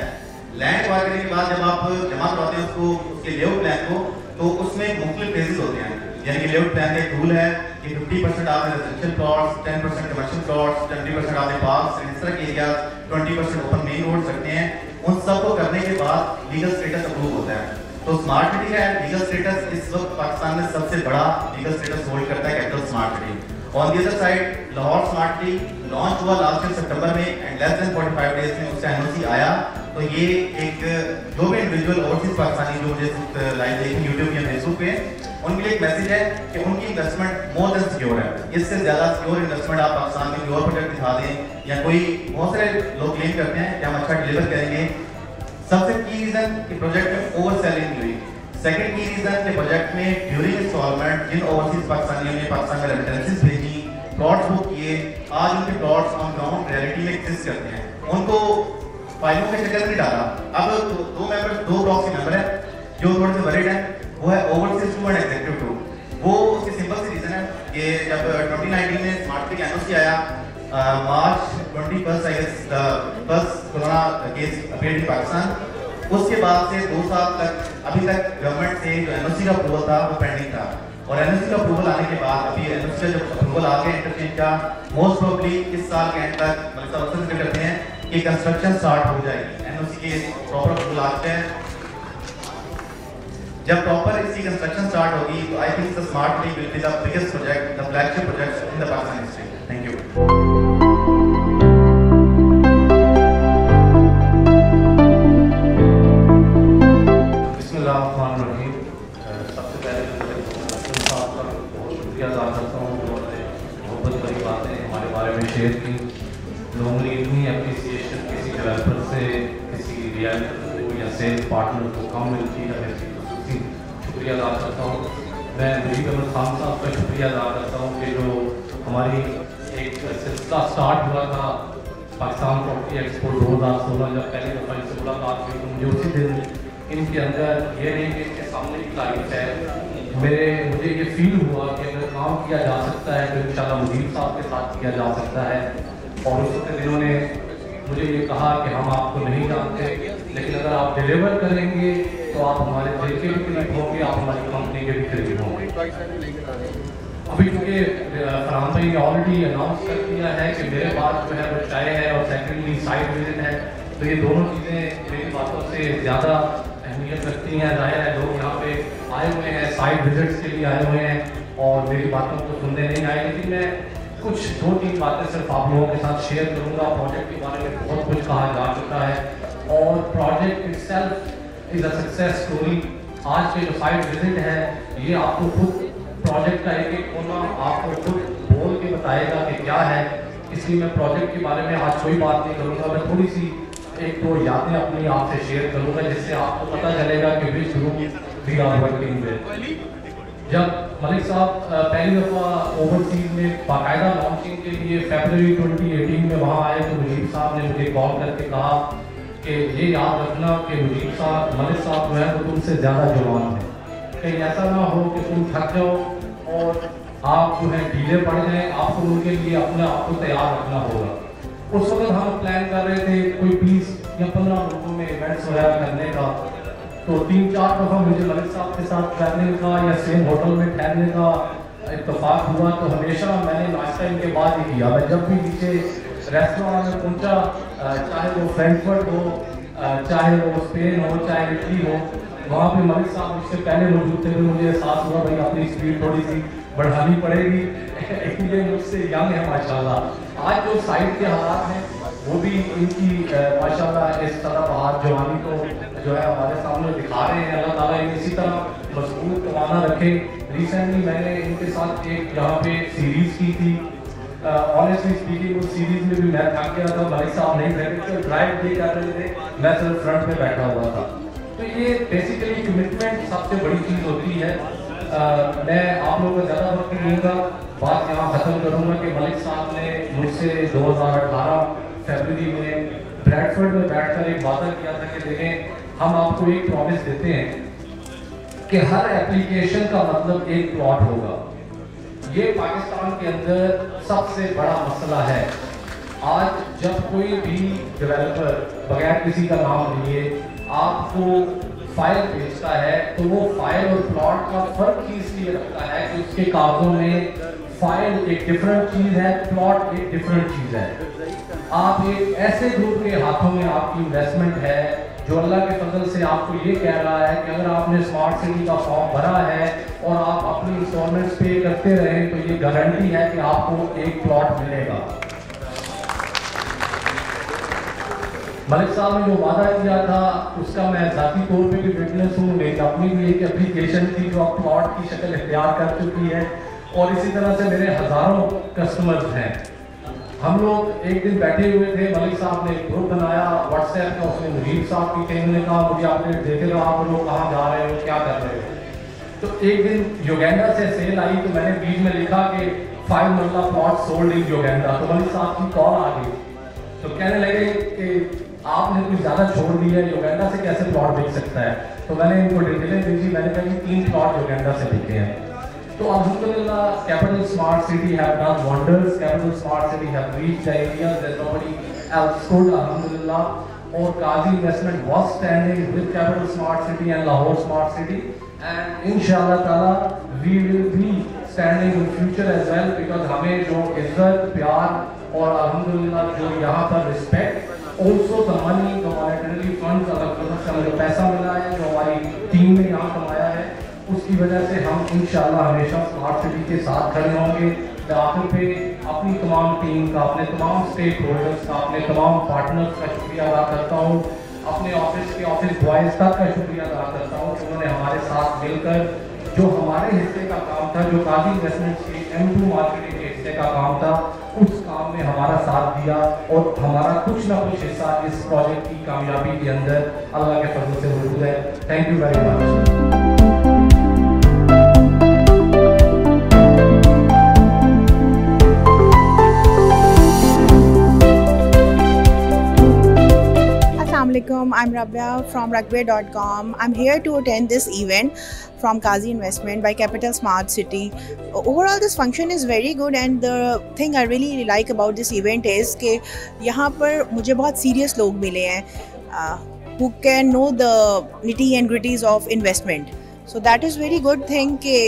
लैंड एक्वायर करने के बाद जब आप जमा करवाते हैं उसको, उसके लेआउट प्लान को, तो उसमें मुख्तलिफ फेजेस होते हैं। यानी कि लेआउट प्लान का एक रूल है कि 50% आपने रेजिडेंशियल प्लॉट्स, 10% कमर्शियल प्लॉट्स, 20% आपने पार्क्स एंड इस तरह के एरियाज, 20% ओपन मेन रोड सकते हैं। उन सब को करने के बाद लीगल स्टेटस अप्रूव होता है। तो स्मार्ट सिटी का लीगल स्टेटस इस वक्त पाकिस्तान में सबसे बड़ा लीगल स्टेटस होल्ड करता है capital smart city. On the other side Lahore smart city launch हुआ लास्ट ईयर सितंबर में एंड लेस देन 45 डेज में उसका एनओसी आया। तो ये एक जो भी इंडिविजुअल ओवरसीज पाकिस्तानी जो मुझे लाइव देखें यूट्यूब या फेसबुक पे, उनके लिए एक मैसेज है कि उनकी इन्वेस्टमेंट मोर देन सिक्योर है। इससे ज़्यादा सिक्योर इन्वेस्टमेंट आप पाकिस्तान में कोई और प्रोजेक्ट दिखा दें या कोई, बहुत सारे लोग क्लेम करते हैं कि हम अच्छा डिलीवर करेंगे। सबसे की रीज़न कि प्रोजेक्ट में ओवर सेलिंग हुई। सेकेंड की रीज़न कि प्रोजेक्ट में ड्यूरिंग इंस्टॉलमेंट जिन ओवरसीज पाकिस्तानियों ने पाकिस्तान में रेमिटेंसेस भेजी, प्लॉट्स बुक किए, आज उनके प्लॉट्स ऑन ग्राउंड रियलिटी में एग्जिस्ट करते हैं, उनको फाइलों के शक्ल में डाला। अब दो ब्लॉक के मेंबर हैं जो थोड़े से वरीड हैं, वो है ओवरसीज 2 एंड एग्जीक्यूटिव 2। वो उसके सिंपल से रीजन है कि जब 2019 में स्मार्ट सिटी एनओसी आया, March 21 I guess the first corona case appeared in Pakistan, उसके बाद से 2 साल तक अभी तक गवर्नमेंट से जो एनओसी का अप्रूवल था वो पेंडिंग था। और एनओसी का अप्रूवल आने के बाद अभी एनओसी का जब अप्रूवल आ गया इंटरचेंज का, मोस्ट प्रोबेबली इस साल के एंड तक मतलब अक्सर करते हैं कि कंस्ट्रक्शन स्टार्ट हो जाएगी। एनओसी के प्रॉपर अप्रूवल आते हैं, जब प्रॉपर इसकी कंस्ट्रक्शन स्टार्ट होगी तो आई think the smart city will be the biggest project, the flagship project in the Pakistan history. Thank you. सबसे पहले साहब का बहुत शुक्रिया अदा करता हूँ, उन्होंने बहुत बड़ी बातें हमारे बारे में शेयर की। नॉर्मली इतनी अप्रिसिएशन किसी डेवलपर से, किसी रियल्टर को या सेल्स पार्टनर को कम मिलती है। मैं शुक्रिया अदा करता हूँ। मैं मुजीब अहमद खान साहब का शुक्रिया अदा करता हूँ कि जो हमारी एक सिलसिला स्टार्ट हुआ था पाकिस्तान प्रॉपर्टी एक्सपो 2016, जब पहली दफ़ा इनसे मुलाकात हुई तो मुझे उसी दिन इनके अंदर ये नहीं कि इनके सामने की तारीफ है, मुझे ये फील हुआ कि अगर काम किया जा सकता है तो इंशाल्लाह मुजीब साहब के साथ किया जा सकता है। और उस वक्त इन्होंने मुझे ये कहा कि हम आपको नहीं जानते, लेकिन अगर आप डिलीवर करेंगे तो आप हमारे दिल के भी करीब होंगे, आप हमारी कंपनी के भी करीब होंगे। अभी चूँकि फरहान भाई ने ऑलरेडी अनाउंस कर दिया है कि मेरे पास जो है वो चाय है और सेकेंडली साइड विजिट है, तो ये दोनों चीज़ें मेरी बातों से ज़्यादा अहमियत रखती हैं। जाहिर है लोग यहाँ पे आए हुए हैं, साइड विजिट्स के लिए आए हुए हैं और मेरी बातों को सुनने नहीं आए, लेकिन मैं कुछ 2-3 बातें सिर्फ आप लोगों के साथ शेयर करूँगा। प्रोजेक्ट के बारे में बहुत कुछ कहा जा चुका है और project itself is a success story. आज के जो साइड विजिट है ये आपको खुद प्रोजेक्ट का एक कोना आपको खुद बोल के बताएगा कि क्या है, इसलिए मैं प्रोजेक्ट के बारे में आज कोई बात नहीं करूँगा। मैं थोड़ी सी 1-2 यादें अपनी आपसे शेयर करूँगा जिससे आपको पता चलेगा कि which group we are working with. जब मलिक साहब पहली दफ़ा ओवरसीज में बाकायदा लॉन्चिंग के लिए फरवरी 2018 में वहाँ आए तो मुजीब साहब ने मुझे कॉल करके कहा कि ये याद रखना कि मुजीब साहब मलिक साहब जो है वो तुमसे ज़्यादा जवान है, कहीं ऐसा ना हो कि तुम थक जाओ और आप जो है ढीले पड़ जाएँ, आपको उनके लिए अपने आप को तैयार रखना होगा। उस वक्त हम प्लान कर रहे थे कोई 20 या 15 लोगों में इवेंट्स वगैरह करने का, तो 3-4 दफ़ा मुझे मलिक साहब के साथ ट्रैवलिंग का या सेम होटल में ठहरने का इत्तेफाक हुआ, तो हमेशा मैंने नाश्ता इनके बाद ही किया। मैं जब भी नीचे रेस्टोरेंट में पहुंचा, चाहे वो फ्रैंकफर्ट हो, चाहे वो स्पेन हो, चाहे इटली हो, वहाँ पे मलिक साहब मुझसे पहले मौजूद थे। तो मुझे एहसास हुआ भाई अपनी स्पीड थोड़ी सी बढ़ानी पड़ेगी, इसलिए मुझसे यंग है माशाल्लाह। आज जो साइड के हालात हैं वो भी इनकी माशाल्लाह इस तरह बाहर जवानी को जो है हमारे सामने दिखा रहे हैं। अल्लाह ताला इन्हें इसी तरह मजबूत तवाना रखे। रिसेंटली मैंने इनके साथ एक यहाँ पे सीरीज़ की थी, ऑनेस्टली स्पीकिंग उस सीरीज़ में भी मैं थक गया था, मलिक साहब नहीं थे, ड्राइव भी कर रहे थे, मैं सिर्फ फ्रंट में बैठा हुआ था। तो ये बेसिकली कमिटमेंट सबसे बड़ी चीज़ होती है। मैं आप लोगों को ज़्यादा वक्त नहीं दूँगा, बात यहाँ ख़त्म करूँगा कि मलिक साहब ने मुझसे 2018 फरवरी में ब्रैडफोर्ड में बैठकर एक वादा किया था कि देखें हम आपको एक प्रॉमिस देते हैं कि हर एप्लीकेशन का मतलब एक प्लॉट होगा। ये पाकिस्तान के अंदर सबसे बड़ा मसला है। आज जब कोई भी डेवलपर बगैर किसी का नाम लिए आपको फाइल भेजता है तो वो फाइल और प्लॉट का फर्क ही इसलिए रखता है कि उसके कागजों में फाइल एक डिफरेंट चीज़ है, प्लॉट एक डिफरेंट चीज़ है। आप एक ऐसे ग्रुप के हाथों में आपकी इन्वेस्टमेंट है जो अल्लाह के फजल से आपको ये कह रहा है कि अगर आपने स्मार्ट सिटी का फॉर्म भरा है और आप अपनी इंस्टॉलमेंट्स पे करते रहें तो ये गारंटी है कि आपको एक प्लॉट मिलेगा। मलिक साहब ने जो वादा किया था उसका मैं ज़ाती तौर पे भी विटनेस हूँ। मेरी अपनी भी एक एप्लीकेशन थी जो अब प्लॉट की शक्ल इख्तियार कर चुकी है और इसी तरह से मेरे हज़ारों कस्टमर्स हैं। हम लोग एक दिन बैठे हुए थे, मलिक साहब ने एक ग्रुप बनाया व्हाट्सएप का, उसने मुजीब साहब की टीम ने कहा मुझे आपने देखेगा आप लोग कहाँ जा रहे हो, क्या कर रहे हो। तो एक दिन युगांडा से सेल आई तो मैंने बीच में लिखा कि 5 मरला प्लॉट सोल्ड इन युगांडा। तो मलिक साहब की कॉल आ गई तो कहने लगे कि आपने कुछ ज़्यादा छोड़ दिया है, युगांडा से कैसे प्लॉट बिक सकता है। तो मैंने इनको डिटेलें भेजी, मैंने कहा कि 3 प्लॉट युगांडा से बिके हैं। तो अल्हम्दुलिल्लाह capital smart city have done wonders, capital smart city have reached the areas that nobody else could अल्हम्दुलिल्लाह। और Qazi investment was standing with capital smart city and Lahore smart city and इंशाअल्लाह ताला we will be standing in future as well, because हमें जो इज्जत प्यार और अल्हम्दुलिल्लाह जो यहाँ पर रिस्पेक्ट ऑल्सो द मनी जो मॉनेटरी फंड्स अल्लाह से हमें पैसा मिला है जो हमारी टीम ने यहाँ कमाया है उसकी वजह से हम इंशाअल्लाह हमेशा स्मार्ट सिटी के साथ खड़े होंगे। मैं आखिर पे अपनी तमाम टीम का, अपने तमाम स्टेक होल्डर्स का, अपने तमाम पार्टनर्स का शुक्रिया अदा करता हूँ, अपने ऑफिस के ऑफिस बॉयज़ तक का शुक्रिया अदा करता हूँ कि उन्होंने हमारे साथ मिलकर जो हमारे हिस्से का काम था, जो काजी इन्वेस्टमेंट्स के M2 मार्केटिंग के हिस्से का काम था, उस काम में हमारा साथ दिया और हमारा कुछ ना कुछ हिस्सा इस प्रोजेक्ट की कामयाबी के अंदर अल्लाह के फजल से मौजूद है। Thank you very much. Assalamualaikum, I'm Rabia from Rugby.com. I'm here to attend this event from Qazi Investment by Capital Smart City. Overall, this function is very good, and the thing I really like about this event is कि यहाँ पर मुझे बहुत serious लोग मिले हैं who can know the nitty and gritties of investment. So that is very good thing कि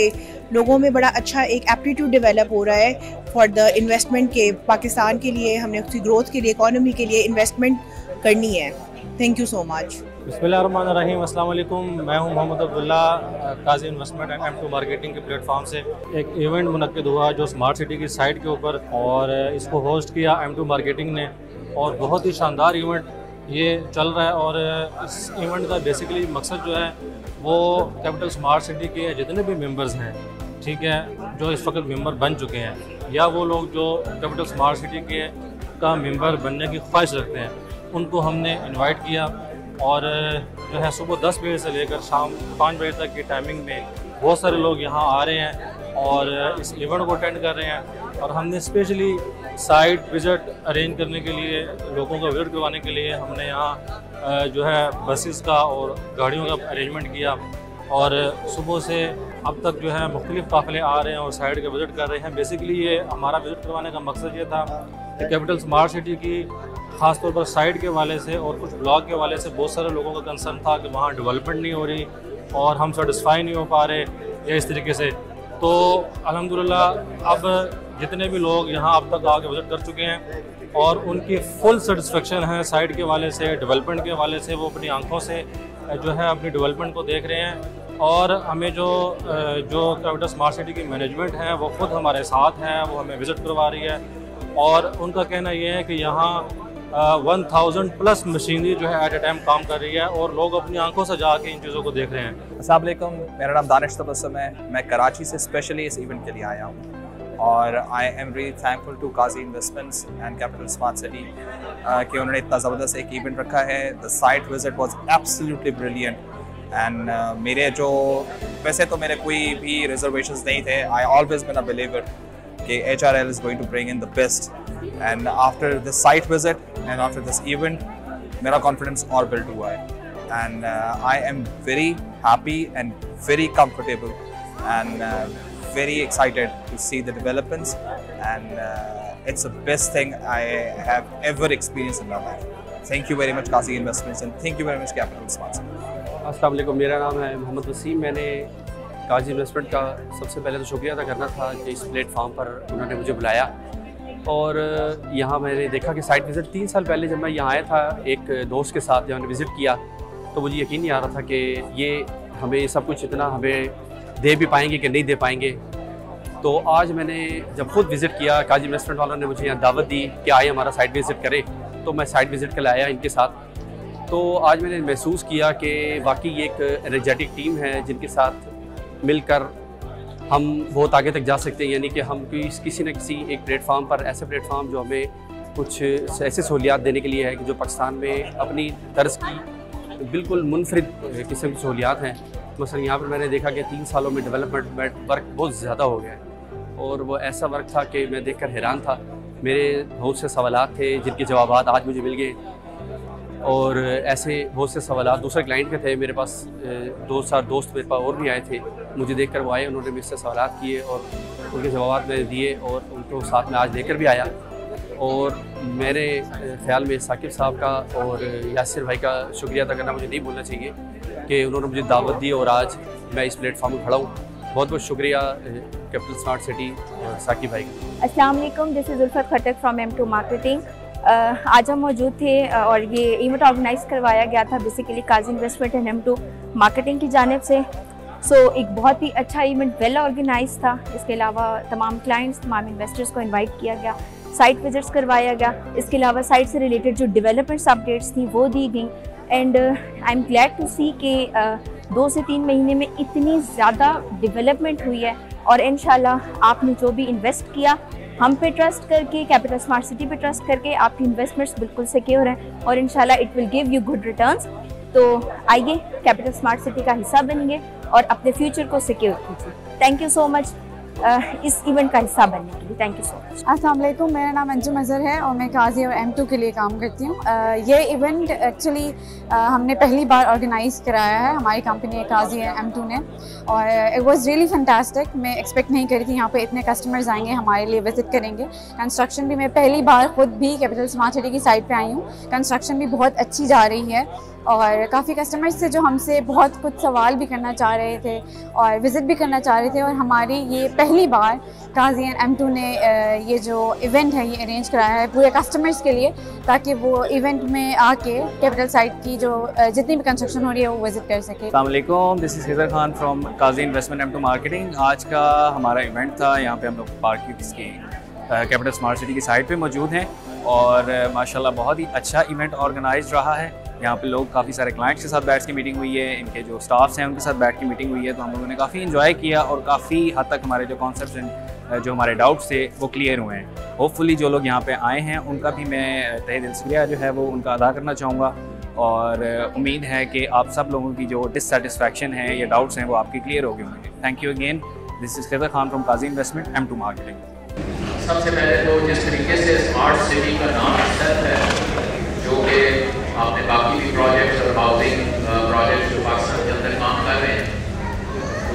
लोगों में बड़ा अच्छा एक एप्टीट्यूड डेवलप हो रहा है फॉर द इन्वेस्टमेंट के। पाकिस्तान के लिए हमने उसकी ग्रोथ के लिए, इकोनॉमी के लिए इन्वेस्टमेंट करनी है। Thank you so much. बिस्मिल्लाहिर्रहमानिर्रहीम, अस्सलाम वालेकुम। मैं हूं मोहम्मद अब्दुल्ला, काजी इन्वेस्टमेंट एंड M2 मार्केटिंग के प्लेटफॉर्म से। एक इवेंट मुनक्किद हुआ जो स्मार्ट सिटी की साइट के ऊपर, और इसको होस्ट किया M2 मार्केटिंग ने, और बहुत ही शानदार इवेंट ये चल रहा है। और इस इवेंट का बेसिकली मकसद जो है वो कैपिटल स्मार्ट सिटी के जितने भी मेंबर्स हैं, ठीक है, जो इस वक्त मेंबर बन चुके हैं, या वो लोग जो कैपिटल स्मार्ट सिटी के का मेंबर बनने की ख्वाहिश रखते हैं, उनको हमने इनवाइट किया। और जो है सुबह 10 बजे से लेकर शाम 5 बजे तक की टाइमिंग में बहुत सारे लोग यहाँ आ रहे हैं और इस इवेंट को अटेंड कर रहे हैं। और हमने स्पेशली साइट विज़िट अरेंज करने के लिए, लोगों को विज़िट करवाने के लिए हमने यहाँ जो है बसेस का और गाड़ियों का अरेंजमेंट किया। और सुबह से अब तक जो है मुख्तलिफ़ काफ़िले आ रहे हैं और साइट का विज़िट कर रहे हैं। बेसिकली ये हमारा विज़िट करवाने का मकसद ये था कि कैपिटल स्मार्ट सिटी की ख़ास तौर पर साइट के वाले से और कुछ ब्लॉक के वाले से बहुत सारे लोगों का कंसर्न था कि वहाँ डेवलपमेंट नहीं हो रही और हम सेटिस्फाई नहीं हो पा रहे या इस तरीके से। तो अल्हम्दुलिल्लाह अब जितने भी लोग यहाँ अब तक आके विज़िट कर चुके हैं और उनकी फुल सेटिस्फेक्शन है साइट के वाले से, डेवलपमेंट के वाले से। वो अपनी आंखों से जो है अपनी डेवलपमेंट को देख रहे हैं। और हमें जो कैपिटल स्मार्ट सिटी की मैनेजमेंट है वो ख़ुद हमारे साथ है, वो हमें विज़िट करवा रही है। और उनका कहना ये है कि यहाँ 1000 प्लस मशीनरी जो है एट ए टाइम काम कर रही है और लोग अपनी आंखों से जाके इन चीज़ों को देख रहे हैं। अस्सलाम वालेकुम, मेरा नाम दानिश तबस्सुम है। मैं कराची से स्पेशली इस इवेंट के लिए आया हूँ और I am really thankful to Qazi investments and capital smart city कि उन्होंने इतना ज़बरदस्त एक इवेंट रखा है। The site visit was absolutely brilliant and मेरे जो वैसे तो मेरे कोई भी रिजर्वेशंस नहीं थे। I always been a believer कि HRL is going to bring in the best, and after this site visit and after this event मेरा confidence और build हुआ है and I am very happy and very comfortable and very excited to see the developments and it's the best thing I have ever experienced in my life. Thank you very much Qazi Investments and thank you very much Capital Smart City. अस्सलाम वालेकुम, मेरा नाम है मोहम्मद वसीम। मैंने काजी investment का सबसे पहले तो शुक्रिया अदा करना था कि इस प्लेटफॉर्म पर उन्होंने मुझे बुलाया। और यहाँ मैंने देखा कि साइट विज़िट 3 साल पहले जब मैं यहाँ आया था एक दोस्त के साथ, जब मैंने विज़िट किया तो मुझे यकीन नहीं आ रहा था कि ये हमें सब कुछ इतना हमें दे भी पाएंगे कि नहीं दे पाएंगे। तो आज मैंने जब खुद विज़िट किया, काजी इन्वेस्टमेंट वालों ने मुझे यहाँ दावत दी कि आए हमारा साइट विज़िट करें, तो मैं साइट विज़िट के लिए आया इनके साथ। तो आज मैंने महसूस किया कि वाकई एक एनर्जेटिक टीम है जिनके साथ मिलकर हम बहुत आगे तक जा सकते हैं। यानी कि हम किसी न किसी एक प्लेटफॉर्म पर, ऐसे प्लेटफॉर्म जो हमें कुछ ऐसे सहूलियात देने के लिए है कि जो पाकिस्तान में अपनी तर्ज की बिल्कुल मुनफरिद किस्म की सहूलियात हैं। मसलन यहाँ पर मैंने देखा कि 3 सालों में डेवलपमेंट वर्क बहुत ज़्यादा हो गया है और वो ऐसा वर्क था कि मैं देखकर हैरान था। मेरे बहुत से सवालात थे जिनके जवाबात आज मुझे मिल गए और ऐसे बहुत से सवालात दूसरे क्लाइंट के थे। मेरे पास 2-4 दोस्त मेरे पास और भी आए थे, मुझे देखकर वो आए, उन्होंने मुझसे सवालात किए और उनके जवाब मैंने दिए और उनको साथ में आज लेकर भी आया। और मेरे ख्याल में साकिब साहब का और यासिर भाई का शुक्रिया अदा करना मुझे नहीं भूलना चाहिए कि उन्होंने मुझे दावत दी और आज मैं इस प्लेटफॉर्म में खड़ा हूँ। बहुत बहुत शुक्रिया कैपिटल स्मार्ट सिटी साकिब भाई का। अस्सलाम वालेकुम, this is Ulfat Khattak from M2 marketing. आज हम मौजूद थे और ये इवेंट ऑर्गेनाइज़ करवाया गया था basically Qazi investment and M2 marketing की जानिब से। एक बहुत ही अच्छा इवेंट, वेल ऑर्गेनाइज था। इसके अलावा तमाम क्लाइंट्स, तमाम इन्वेस्टर्स को इनवाइट किया गया, साइट विजिट्स करवाया गया। इसके अलावा साइट से रिलेटेड जो डेवलपमेंट्स अपडेट्स थी वो दी गई and I am glad to see कि 2 से 3 महीने में इतनी ज़्यादा डेवलपमेंट हुई है। और इंशाल्लाह आपने जो भी इन्वेस्ट किया, हम पे ट्रस्ट करके, कैपिटल स्मार्ट सिटी पे ट्रस्ट करके, आपकी इन्वेस्टमेंट्स बिल्कुल सिक्योर हैं और इंशाल्लाह it will give you good returns. तो आइए कैपिटल स्मार्ट सिटी का हिस्सा बनिए और अपने फ्यूचर को सिक्योर कीजिए। थैंक यू सो मच इस इवेंट का हिस्सा बनने के लिए। Thank you so much. अस्सलाम वालेकुम, मेरा नाम अंजुम अज़हर है और मैं काजी और M2 के लिए काम करती हूँ। ये इवेंट एक्चुअली हमने पहली बार ऑर्गेनाइज़ कराया है, हमारी कंपनी काजी और M2 ने, और इट वाज रियली फैंटास्टिक। मैं एक्सपेक्ट नहीं करी थी यहाँ पे इतने कस्टमर्स आएंगे, हमारे लिए विजिट करेंगे। कंस्ट्रक्शन भी, मैं पहली बार खुद भी कैपिटल स्मार्ट सिटी की साइट पे आई हूँ, कंस्ट्रक्शन भी बहुत अच्छी जा रही है और काफ़ी कस्टमर्स थे जो हमसे बहुत कुछ सवाल भी करना चाह रहे थे और विज़िट भी करना चाह रहे थे। और हमारी ये पहली बार काज़ी एंड M2 ने ये जो इवेंट है ये अरेंज कराया है पूरे कस्टमर्स के लिए, ताकि वो इवेंट में आके कैपिटल साइट की जो जितनी भी कंस्ट्रक्शन हो रही है वो विज़िट कर सके। अस्सलाम वालेकुम, this is Hizar Khan from Qazi investment M2 marketing. आज का हमारा इवेंट था, यहाँ पे हम लोग पार्किंग्स की कैपिटल स्मार्ट सिटी की साइट पे मौजूद हैं और माशाल्लाह बहुत ही अच्छा इवेंट ऑर्गेनाइज रहा है। यहाँ पे लोग काफ़ी सारे क्लाइंट्स के साथ बैठ के मीटिंग हुई है, इनके जो स्टाफ्स हैं उनके साथ बैठ के मीटिंग हुई है, तो हम लोगों ने काफ़ी इन्जॉय किया और काफ़ी हद तक हमारे जो कॉन्सेप्ट्स हैं, जो हमारे डाउट्स थे वो क्लियर हुए हैं। होपफुली जो लोग यहाँ पे आए हैं उनका भी मैं तहे दिल शुक्रिया जो है वो उनका अदा करना चाहूँगा और उम्मीद है कि आप सब लोगों की जो डिससेटिस्फैक्शन है या डाउट्स हैं वो आपके क्लियर हो गए होंगे। Thank you again, this is Hizar Khan from Qazi investment M2 marketing. सबसे पहले तो जिस तरीके से स्मार्ट सिटी का नाम सेट है, जो कि आपने बाकी भी प्रोजेक्ट्स और हाउसिंग प्रोजेक्ट्स जो पाकिस्तान के अंदर काम कर रहे हैं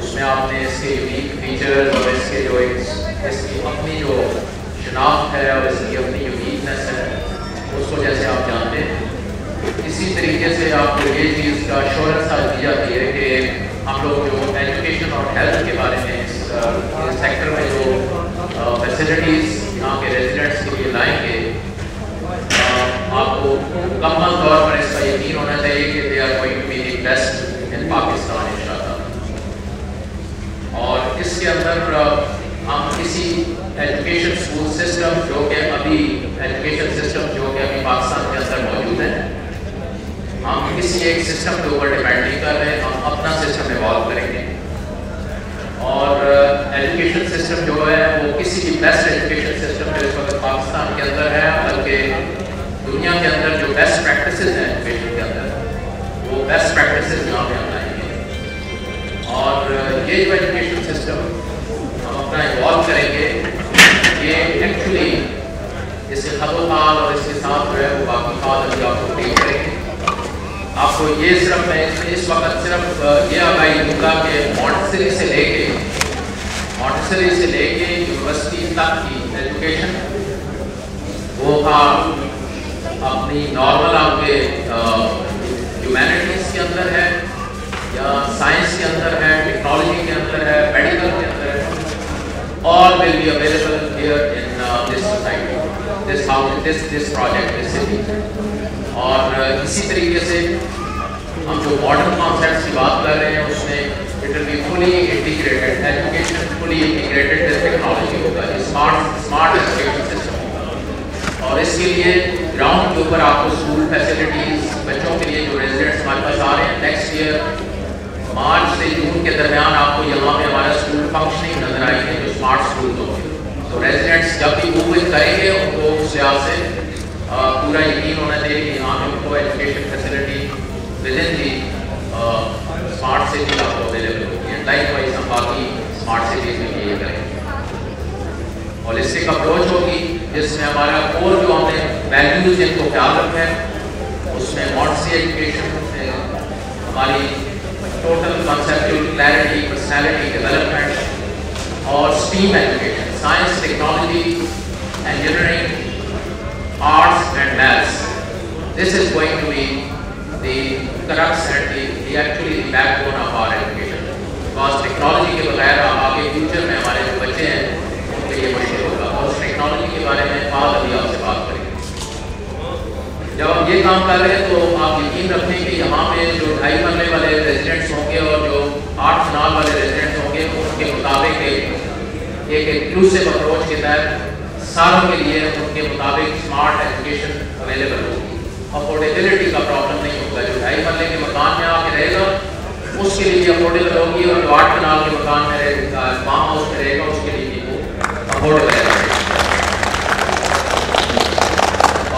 उसमें आपने इसके यूनिक फीचर्स और इसके जो इसकी अपनी जो शनाख्त है और इसकी अपनी यूनिकनेस है उसको जैसे आप जानते हैं, इसी तरीके से आपको ये चीज़ का शोहरत साथ दी जाती है कि हम लोग जो एजुकेशन और हेल्थ के बारे में इस सेक्टर में जो फैसिलिटीज़ यहाँ के रेजिडेंट्स के लिए लाएंगे, आपको मुकम्मल तौर पर इसका यकीन होना चाहिए कि they are going to be the best in Pakistan इंशाअल्लाह। और इसके अंदर हम किसी एजुकेशन स्कूल सिस्टम जो कि अभी एजुकेशन सिस्टम जो कि अभी पाकिस्तान के अंदर मौजूद है, हम किसी एक सिस्टम के ऊपर डिपेंड नहीं कर रहे, हम अपना सिस्टम इवॉल्व करेंगे और एजुकेशन सिस्टम जो है वो किसी भी बेस्ट एजुकेशन सिस्टम जो इस वक्त पाकिस्तान के अंदर है, बल्कि दुनिया के अंदर जो बेस्ट प्रैक्टिसेस हैं एजुकेशन के अंदर वो बेस्ट प्रैक्टिसेस यहाँ पे अपनाएंगे। और ये जो एजुकेशन सिस्टम हम अपना इवॉल्व करेंगे, ये एक्चुअली इसके खतोहाल और इसके साथ जो है वो बाकी खाल अभी आपको डील करेंगे। आपको ये सिर्फ मैं इस वक्त सिर्फ ये आगाही दूंगा कि मॉन्टेसरी से लेके यूनिवर्सिटी तक की एजुकेशन वो अपनी नॉर्मल आपके ह्यूमैनिटीज़ के अंदर है या साइंस के अंदर है, टेक्नोलॉजी के अंदर है, मेडिकल के अंदर है, all will be available here in this society, this house, this project, this city. और इसी तरीके से हम जो मॉडर्न कॉन्सेप्ट्स की बात कर रहे हैं उसमें it will be fully integrated education, fully integrated with technology होगा, स्मार्ट एजुकेशन सिस्टम होगा। और इसके लिए ग्राउंड के ऊपर आपको स्कूल फैसिलिटीज़ बच्चों के लिए जो रेजिडेंट्स हमारे पास आ रहे हैं, नेक्स्ट ईयर मार्च से जून के दरमियान आपको यहाँ पे हमारा स्कूल फंक्शनिंग नजर आएंगे जो स्मार्ट स्कूल होंगे। तो रेजिडेंट्स जब भी मूव इन करेंगे उनको उस लिहाज से पूरा यकीन होना चाहिए कि यहाँ पे उनको education facility with in the smart city आपको अवेलेबल होगी। एंड लाइक वाइज हम बाकी स्मार्ट सिटीज में ये करेंगे और इससे एक अप्रोच होगी जिसमें हमारा कोर जो हमने वैल्यूज जिनको ख्याल रखा है उसमें मॉन्टेसरी एजुकेशन, हमारी total conceptual clarity, personality development और stream education, science, technology, engineering, arts and maths. This is going to be the crux and the actually the backbone of our education. Because technology के बगैर आगे future में हमारे जो बच्चे हैं उनके लिए मुश्किल होगा। और उस टेक्नोलॉजी के बारे में बाद अभी आपसे बात करेंगे। जब हम ये काम कर रहे हैं तो आप यकीन रखें कि यहाँ पे जो 2.5 मरले वाले रेजिडेंट्स होंगे और जो 8 कनाल वाले रेजिडेंट्स होंगे उनके मुताबिक एक इंक्लूसिव अप्रोच के तहत सारों के लिए उनके मुताबिक स्मार्ट एजुकेशन अवेलेबल होगी। अफोर्डेबिलिटी का प्रॉब्लम नहीं होगा। जो 2.5 मरले के मकान में आके रहेगा उसके लिए भी अफोर्डेबल होगी और जो 8 कनाल के मकान में रहेगा, फार्म हाउस में रहेगा, उसके लिए भी वो अफोर्डेबल है।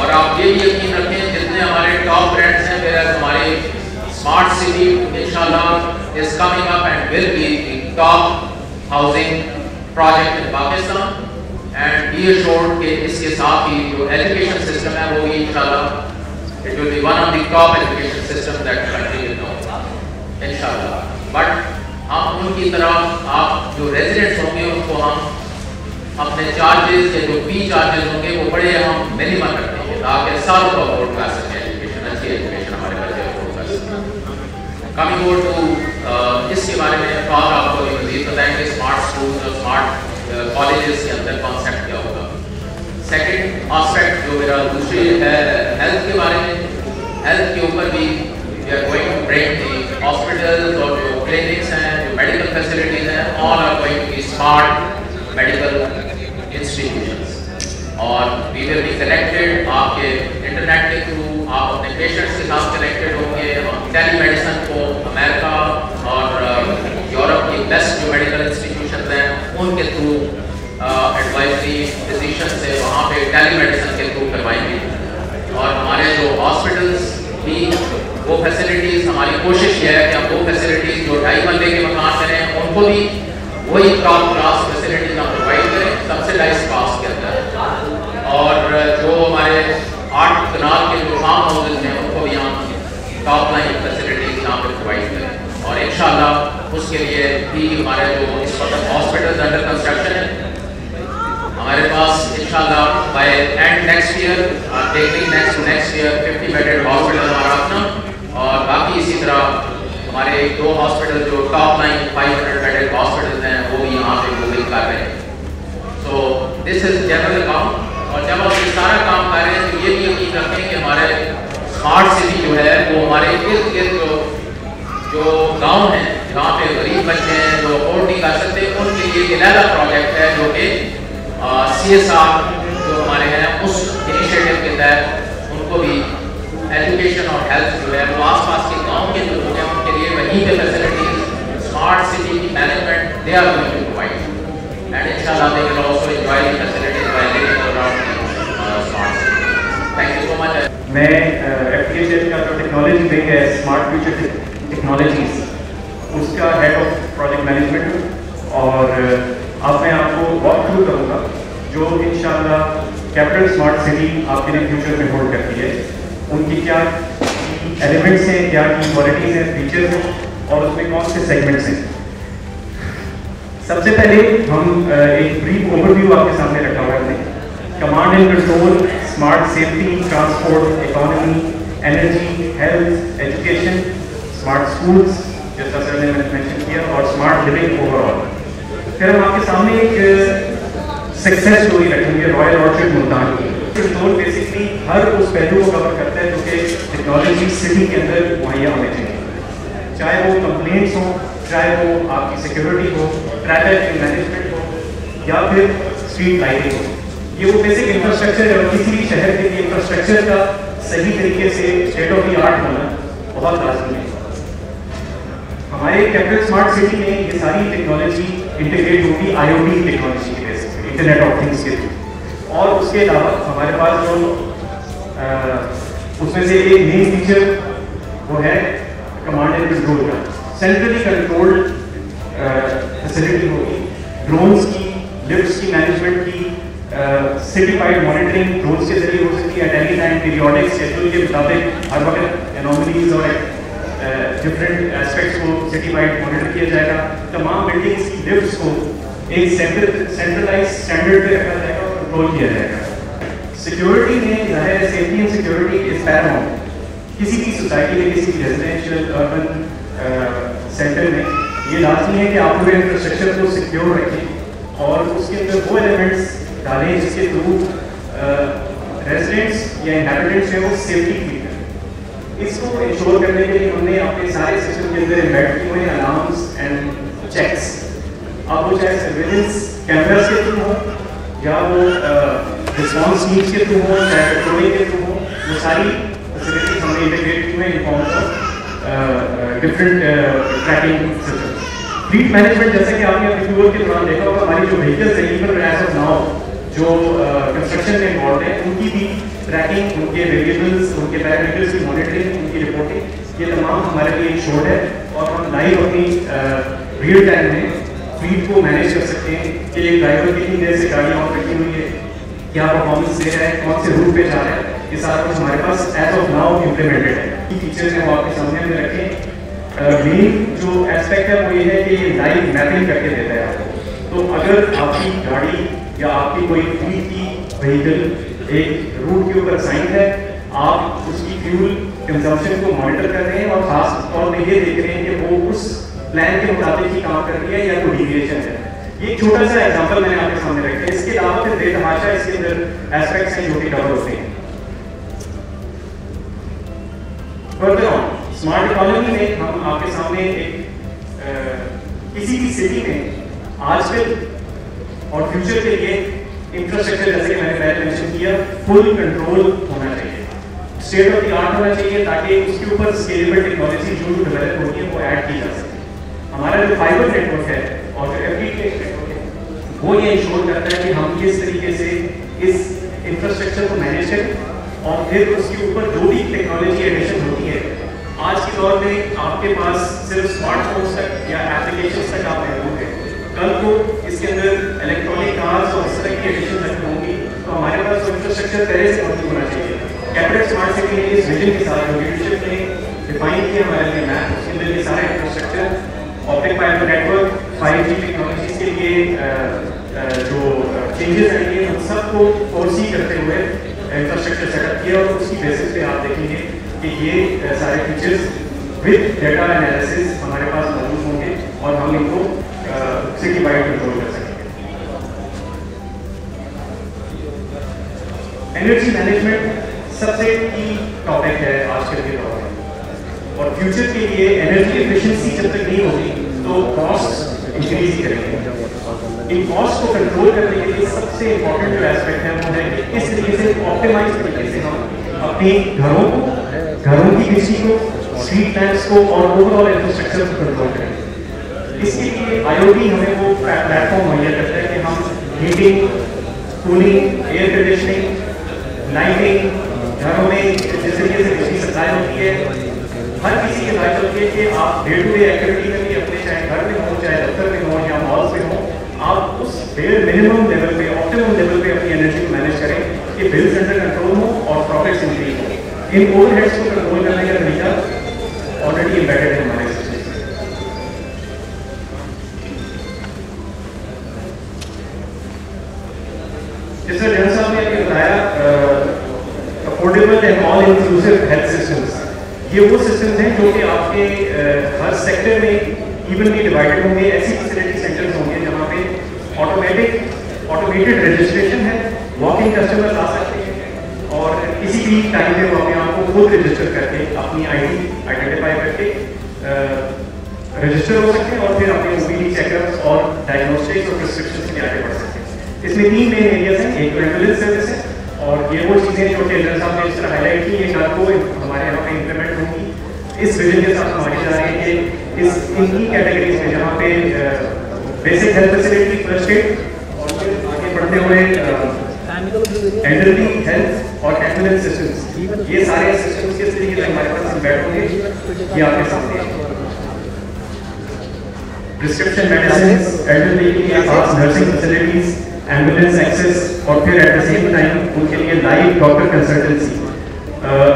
और आप ये भी यकीन रखें जितने हमारे टॉप ब्रांड्स हैं, फिर हमारी स्मार्ट सिटी इंशाल्लाह is coming up and will be the top housing project in Pakistan. And be assured कि इसके साथ ही जो एजुकेशन सिस्टम है वो भी इंशाल्लाह it will be one of the top education system that country will know इंशाल्लाह। बट हम उनकी तरफ आप जो रेजिडेंट्स होंगे उनको हम अपने चार्जेस या जो फी चार्जेस होंगे वो बड़े हम मिनिमम रखेंगे ताकि सारों को अफोर्ड कर सकें, एजुकेशन अच्छी एजुकेशन हमारे बच्चे अफोर्ड कर कमिंग ओवर टू इसके बारे में फार आपको मज़ीद बताएंगे स्मार्ट स्कूल और स्मार्ट कॉलेजेस के अंदर कॉन्सेप्ट क्या होगा। सेकंड एस्पेक्ट जो मेरा दूसरी है हेल्थ के बारे में, हेल्थ के ऊपर भी we are going to break the hospitals और जो क्लिनिक्स हैं, जो मेडिकल फैसिलिटीज़ हैं, all are going to be smart medical institutions. और वी विल बी कनेक्टेड आपके इंटरनेट के थ्रू, आप अपने पेशेंट्स के साथ कनेक्टेड होंगे और टेली मेडिसिन को अमेरिका और यूरोप की बेस्ट जो मेडिकल इंस्टीट्यूशन हैं उनके थ्रू एडवाइजरी फिजिशियन से वहाँ पे टेली मेडिसिन के थ्रू करवाएंगे। और हमारे जो हॉस्पिटल्स भी वो फैसिलिटीज़, हमारी कोशिश ये है कि हम वो फैसिलिटीज़ जो 2.5 मरले के मकान में हैं उनको भी वही टॉप क्लास फैसिलिटीज़ हम प्रोवाइड करें सब्सिडाइज कॉस्ट के अंदर। और जो हमारे 8 कनाल के जो फार्म हाउसेज हैं उनको भी हम टॉप लाइन फैसिलिटीज़ यहाँ पर प्रोवाइड करें। और इंशाल्लाह उसके लिए भी हमारे जो इस वक्त हॉस्पिटल्स अंडर कंस्ट्रक्शन है, हमारे पास इंशाल्लाह by end next year taking next year 50 bedded hospital हमारा अपना, और बाकी इसी तरह हमारे 2 हॉस्पिटल जो टॉप लाइन 500 बेडेड हॉस्पिटल हैं वो भी यहाँ पे मूविंग कर रहे हैं। सो दिस इज जनरल काम। और जब हम ये सारा काम कर रहे हैं तो ये भी यकीन रखें कि हमारे स्मार्ट सिटी जो है वो हमारे इर्द गिर्द जो गाँव हैं जहाँ पे गरीब बच्चे हैं जो अफोर्ड नहीं कर सकते उनके लिए एक अलग प्रोजेक्ट है जो कि CSR जो हमारे हैं उस इनिशिएटिव के तहत उनको भी एजुकेशन और हेल्थ जो है वो आसपास के गांव के जो लोग हैं उनके लिए वहीं पे फैसिलिटीज स्मार्ट सिटी की management they are going to provide and इंशाल्लाह they will also enjoy the facilities by living around smart city. Thank you so much. मैं FTHL का जो टेक्नोलॉजी विंग है स्मार्ट फ्यूचर टेक्नोलॉजीज उसका head of project management हूँ। और अब मैं आपको वॉक थ्रू करूँगा जो इंशाल्लाह कैपिटल स्मार्ट सिटी आपके लिए फ्यूचर में होल्ड करती है, उनकी क्या एलिमेंट्स हैं, क्या की क्वालिटीज़ हैं, फीचर्स हैं और उसमें कौन से सेगमेंट्स हैं। सबसे पहले हम एक ब्रीफ ओवरव्यू आपके सामने रखा हुआ है। Command and control, smart safety, transport, economy, energy, health, education, smart schools जैसा सर ने मेंशन किया, और स्मार्ट लिविंग ओवरऑल। फिर हम आपके सामने एक सक्सेस स्टोरी रखेंगे रॉयल ऑर्चिड मुल्तान की। कंट्रोल बेसिकली हर उस पहलू को कवर करता है जो कि टेक्नोलॉजी सिटी के अंदर मुहैया होने चाहिए, चाहे वो कंप्लेंट्स हो, चाहे वो आपकी सिक्योरिटी हो, ट्रैफिक मैनेजमेंट हो या फिर स्ट्रीट लाइटिंग हो। ये वो बेसिक इंफ्रास्ट्रक्चर है और किसी भी शहर के लिए इंफ्रास्ट्रक्चर का सही तरीके से स्टेट ऑफ द आर्ट होना बहुत लाजमी है। हमारे कैपिटल स्मार्ट सिटी में ये सारी टेक्नोलॉजी इंटीग्रेट होगी IoT टेक्नोलॉजी के बेसिस पे, इंटरनेट ऑफ थिंग्स के थ्रू। और उसके अलावा हमारे पास जो उसमें से एक मेन फीचर वो है कमांड एंड कंट्रोल का। सेंट्रली कंट्रोल्ड फैसिलिटी होगी, ड्रोन्स की, लिफ्ट्स की मैनेजमेंट की, सिटीफाइड मॉनिटरिंग ड्रोन्स के जरिए हो सकती है, at any time periodic schedule के मुताबिक हर वक्त एनोमलीज और डिफरेंट एस्पेक्ट्स को सिटीवाइड मॉनिटर किया जाएगा। तमाम बिल्डिंग्स की लिफ्ट्स को एक सेंट्रलाइज स्टैंडर्ड पे रखा जाएगा और कंट्रोल किया जाएगा। सिक्योरिटी में ज़ाहिर है safety and security is Paramount. किसी भी सोसाइटी में, किसी भी रेजिडेंशियल अर्बन सेंटर में ये लाजमी है कि आप पूरे इंफ्रास्ट्रक्चर को सिक्योर रखें और उसके अंदर वो एलिमेंट्स डालें जिसके थ्रू रेजिडेंट्स या इनहैबिटेंट्स हैं वो सेफ्टी फील करें। इसको इंश्योर करने के लिए हमने अपने सारे सिस्टम के अंदर एम्बेड किए हुए अलार्म्स एंड चेक्स। अब वो चाहे सर्वेलेंस कैमरास के थ्रू हो या वो रिस्पॉन्स टीम्स के थ्रू हो, चाहे पेट्रोलिंग के थ्रू हो, वो सारी फैसिलिटीज हमने इंटीग्रेट की हुई in forms of different tracking system. Fleet management जैसे कि आपने अपनी टूर के दौरान देखा होगा, हमारी जो व्हीकल्स हैं इवन एज ऑफ नाउ जो कंस्ट्रक्शन में इन्वॉल्व है उनकी भी ट्रैकिंग, उनके वेरिएबल्स, उनके पैरामीटर्स की मॉनिटरिंग, उनकी रिपोर्टिंग, ये तमाम हमारे लिए शोर्ट है और हम लाइव अपनी रियल टाइम में फ्लीट को मैनेज कर सकते हैं कि एक ड्राइवर कितनी देर से गाड़ी ऑन रखी हुई है, क्या परफॉर्मेंस दे रहा है, कौन से रूट पे जा रहा है, ये सारा कुछ हमारे पास एज ऑफ नाउ इम्प्लीमेंटेड है। ये फीचर्स हैं वो आपके सामने में रखें। मेन जो एस्पेक्ट है वो ये है कि ये लाइव मैपिंग करके देता है आपको। तो अगर आपकी गाड़ी या आपकी कोई फ्लीट की व्हीकल एक रूट के ऊपर साइन है, आप उसकी फ्यूल कंजम्पशन को मॉनिटर कर रहे हैं और खास तौर पे ये देख रहे हैं कि वो उस प्लान के मुताबिक ही काम कर रही है या कोई डिविएशन है। ये छोटा सा एग्जांपल मैंने आपके सामने रखा है। इसके अलावा फिर बेतहाशा इसके अंदर एस्पेक्ट्स हैं जो कि कवर होते हैं। फर्दर ऑन स्मार्ट इकोनॉमी में हम आपके सामने एक किसी भी सिटी में आजकल और फ्यूचर के लिए इंफ्रास्ट्रक्चर, जैसे मैंने पहले मेंशन किया, फुल कंट्रोल होना चाहिए, स्टेट ऑफ द आर्ट होना चाहिए, ताकि उसके ऊपर स्केलेबल टेक्नोलॉजी जो डेवलप होती है वो ऐड की जा सके। हमारा जो फाइबर नेटवर्क है और जो FTTH नेटवर्क है वो ये इंश्योर करता है कि हम किस तरीके से इस इंफ्रास्ट्रक्चर को मैनेज करें और फिर उसके ऊपर जो भी टेक्नोलॉजी एडिशन होती है। आज के दौर में आपके पास सिर्फ स्मार्टफोन्स तक या एप्लीकेशंस तक आप महदूद हैं, कल को इसके अंदर इलेक्ट्रॉनिक कार्स और इस तरह की एडिशन तक होंगी, तो हमारे पास वो इंफ्रास्ट्रक्चर पहले से मौजूद होना चाहिए। कैपिटल स्मार्ट सिटी ने इस विजन के साथ जो लीडरशिप ने डिफाइन किया हमारे लिए मैप, उसके अंदर ये सारा infrastructure optic fibre network, 5G technologies के लिए जो चेंजेस आएंगे उन सबको फोरसी करते हुए इंफ्रास्ट्रक्चर सेटअप किया और उसकी बेसिस पे आप देखेंगे कि ये सारे फीचर्स विद डेटा एनालिसिस हमारे पास मौजूद होंगे और हम इनको सिटी वाइड कंट्रोल कर सकेंगे। एनर्जी मैनेजमेंट सबसे की टॉपिक है आजकल के दौर में और फ्यूचर के लिए एनर्जी एफिशिएंसी जब तक नहीं होगी तो कॉस्ट इंक्रीज करेंगे। इन कॉस्ट को कंट्रोल करने के लिए सबसे इंपॉर्टेंट जो एस्पेक्ट है वो है कि किस तरीके से ऑप्टिमाइज तरीके से हम अपने घरों की बिजली को, स्ट्रीट लैंप्स को और ओवरऑल इंफ्रास्ट्रक्चर को कंट्रोल करें। इसके लिए IoT हमें वो प्लेटफॉर्म मुहैया करता है कि हम heating, cooling, air conditioning, lighting, घरों में जिस तरीके से बिजली सप्लाई होती है, हर किसी के दायित्व होती है कि आप डे टू डे एक्टिविटी में भी अपने चाहे घर में हो, चाहे दफ्तर में हो या मॉल्स में हो, आप उस बेयर मिनिमम लेवल पे, ऑप्टिमम लेवल पे अपनी एनर्जी को मैनेज करें कि बिल्स अंडर कंट्रोल हो और प्रॉफिट्स इंक्रीज हो। इन ओवरहेड्स को कंट्रोल करने का तरीका ऑलरेडी एम्बेडेड है हमारे सिस्टम में। जैसे जनरल साहब ने अभी बताया, affordable and all inclusive health systems, ये वो सिस्टम्स हैं जो कि आपके हर सेक्टर में इवनली डिवाइडेड होंगे। ऐसी फैसिलिटी सेंटर्स होंगे जहाँ पे ऑटोमेटेड रजिस्ट्रेशन है, वॉकिंग कस्टमर्स आ सकते हैं और किसी भी टाइम पे वो अपने आप को खुद रजिस्टर करके अपनी ID आइडेंटिफाई करके रजिस्टर हो सकते हैं और फिर अपने OPD चेकअप्स और डायग्नोस्टिक्स और प्रिस्क्रिप्शन के लिए आगे बढ़ सकते हैं। इसमें 3 मेन एरियाज हैं, एक तो एम्बुलेंस सर्विस है और ये वो चीज़ें जो टेलर साहब ने इस तरह हाईलाइट की, ये कल को हमारे यहाँ पे इम्प्लीमेंट होंगी। इस विजन के साथ हम आगे जा रहे हैं कि इन्हीं कैटेगरीज में जहाँ पे basic health facility, first aid और फिर आगे बढ़ते हुए एल्डरली हेल्थ और एम्बुलेंस सिस्टम्स, ये सारे सिस्टम्स किस तरीके से हमारे पास इम्बेड होंगे ये आपके सामने है। प्रिस्क्रिप्शन मेडिसिन, एल्डरली के पास नर्सिंग फैसिलिटीज, एम्बुलेंस एक्सेस और फिर एट द सेम टाइम उनके लिए लाइव डॉक्टर कंसल्टेंसी।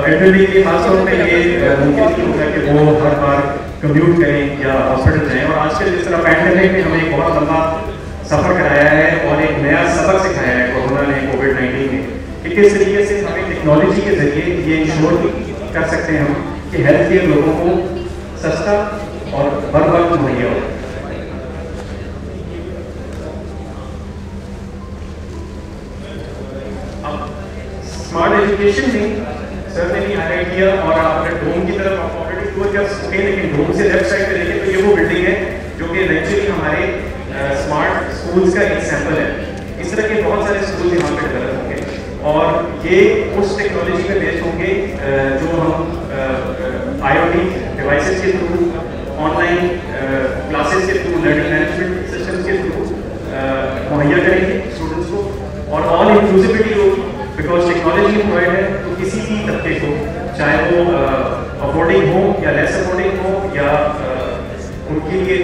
एल्डरली के खास तौर पे ये मुमकिन नहीं होगा कि वो हर बार कम्यूट करें या हॉस्पिटल जाएं और आजकल जिस तरह पैंडेमिक में हमें एक बहुत लंबा सफ़र कराया है और एक नया सबक सिखाया है कोरोना ने, कोविड-19 में, कि किस तरीके से हमें टेक्नोलॉजी के जरिए ये इंश्योर कर सकते हैं हम कि हेल्थ केयर लोगों को सस्ता और बर वक्त मुहैया हो। स्मार्ट एजुकेशन में सर ने भी हाईलाइट किया और आपने डोम की तरफ ऑलरेडी टूर कर चुके हैं, लेकिन डोम से लेफ्ट साइड पे देखें तो ये वो बिल्डिंग है जो कि एक्चुअली हमारे स्मार्ट स्कूल्स का एक सैंपल है। इस तरह के बहुत सारे स्कूल यहाँ पे डेवलप होंगे और ये उस टेक्नोलॉजी पे बेस्ड होंगे जो हम IoT डिवाइसेस के थ्रू, ऑनलाइन क्लासेस के थ्रू, लर्निंग मैनेजमेंट सिस्टम्स के थ्रू मुहैया करेंगे स्टूडेंट्स को और ऑल इंक्लूसिविटी होगी बिकॉज टेक्नोलॉजी प्रोवाइड है तो किसी भी तबके को, चाहे वो अफोर्डिंग हो या लेस अफोर्डिंग हो या उनके लिए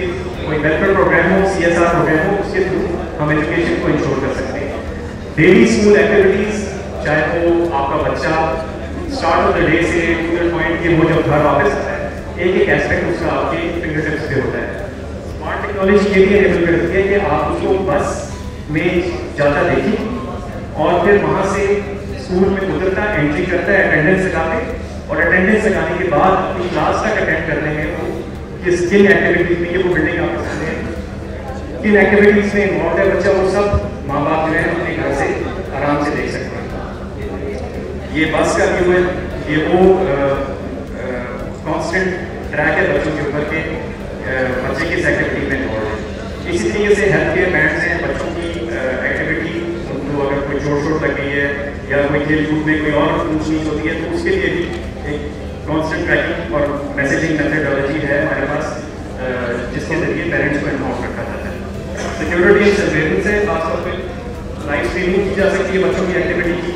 कोई वेलफेयर प्रोग्राम हो, CSR प्रोग्राम हो, उसके थ्रू हम एजुकेशन को इंश्योर कर सकते हैं। डेली स्कूल एक्टिविटीज़, चाहे वो आपका बच्चा स्टार्ट ऑफ द डे से टू द पॉइंट कि वो जब घर वापस आता है, एक एक एस्पेक्ट उसका आपके फिंगर टिप्स पे होता है। स्मार्ट टेक्नोलॉजी ये भी एनेबल करती है कि आप उसको बस में जाता देखिए और फिर वहाँ से स्कूल में उतरता, एंट्री करता है, अटेंडेंस लगा के और अटेंडेंस लगाने के बाद अपनी क्लास तक अटेंड कर रहे हैं, वो किन एक्टिविटीज़ में, ये वो बिल्डिंग आपको सामने है, किन एक्टिविटीज़ में इन्वॉल्व है बच्चा, वो सब माँ बाप जो है अपने घर से आराम से देख सकते हैं। ये बस का व्यू है, ये वो कॉन्स्टेंट ट्रैक है बच्चों के ऊपर के बच्चे किस एक्टिविटी में इन्वॉल्व है। इसी तरीके से हेल्थ केयर बैंड्स हैं, बच्चों की एक्टिविटी, उनको अगर कोई चोट लग गई है या कोई खेल कूद में कोई और ऊंच नीच होती है तो उसके लिए भी एक कॉन्स्टेंट ट्रैकिंग और मैसेजिंग मेथडोलॉजी है हमारे पास, जिसके जरिए पेरेंट्स को इन्वॉल्व रखा जाता है। सिक्योरिटी एंड सर्वेलेंस है, खासतौर पर लाइव स्ट्रीमिंग की जा सकती है बच्चों की एक्टिविटी की।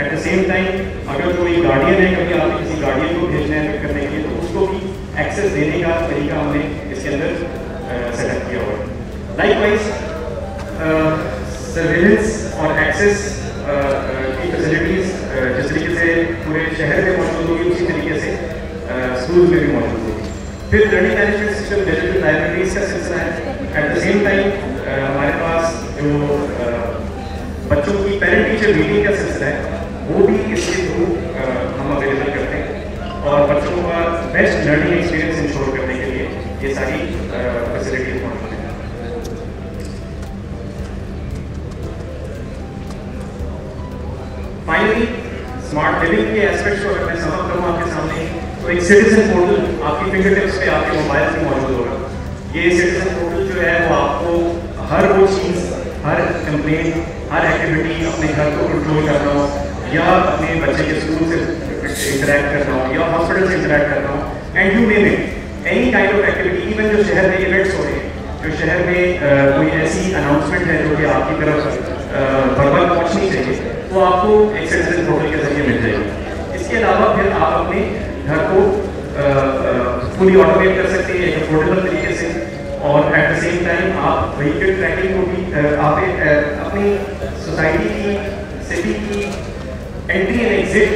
एट द सेम टाइम अगर कोई गार्डियन है, कभी आपने किसी गार्डियन को भेजना है पिक करने के लिए, तो उसको भी एक्सेस देने का तरीका हमने इसके अंदर सेटअप किया हुआ है। लाइकवाइज सर्वेलेंस और एक्सेस की फैसिलिटीज़ जिस तरीके से पूरे शहर में मौजूद होगी, उसी तरीके से स्कूल में भी मौजूद होगी। फिर learning management system, digital libraries का सिलसिला है। एट द सेम टाइम हमारे पास जो बच्चों की पेरेंट टीचर मीटिंग का सिलसिला है, वो भी इसके थ्रू हम अवेलेबल करते हैं और बच्चों का बेस्ट लर्निंग एक्सपीरियंस इंश्योर करने के लिए ये सारी फैसिलिटीज मौजूद हैं। फाइनली स्मार्ट लिविंग के एस्पेक्ट्स को अगर मैं समझ करूँ आपके सामने, तो एक सिटीजन पोर्टल आपकी फिंगर टिप्स पे आपके मोबाइल में मौजूद होगा। ये सिटीजन पोर्टल जो है वो आपको हर वो चीज़, हर कंप्लेंट, हर एक्टिविटी, अपने घर को कंट्रोल करना हो या अपने बच्चे के स्कूल से इंटरेक्ट करना हो या हॉस्पिटल से इंटरेक्ट करना हो, and you name it, any kind of activity, even जो शहर में इवेंट्स हो रहे हैं, जो शहर में कोई ऐसी अनाउंसमेंट है जो कि आपकी तरफ बराबर पहुँचनी चाहिए, वो आपको एक सिटीजन पोर्टल के जरिए मिल जाएगी। इसके अलावा फिर आप अपने घर को फुली ऑटोमेट कर सकते हैं एक अफोर्डेबल तरीके से, और एट द सेम टाइम आप व्हीकल ट्रैकिंग को भी आप अपनी सोसाइटी की, सिटी की एंट्री एंड एग्जिट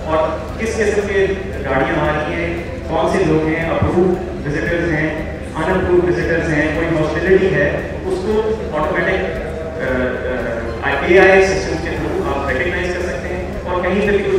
और किस किस्म के गाड़ियाँ आ रही हैं, कौन से लोग हैं, अप्रूव्ड विजिटर्स हैं, अनअप्रूव्ड विजिटर्स हैं, कोई हॉस्पिटलिटी है, उसको ऑटोमेटिक AI सिस्टम के थ्रू आप रिकग्नाइज कर सकते हैं और कहीं पर भी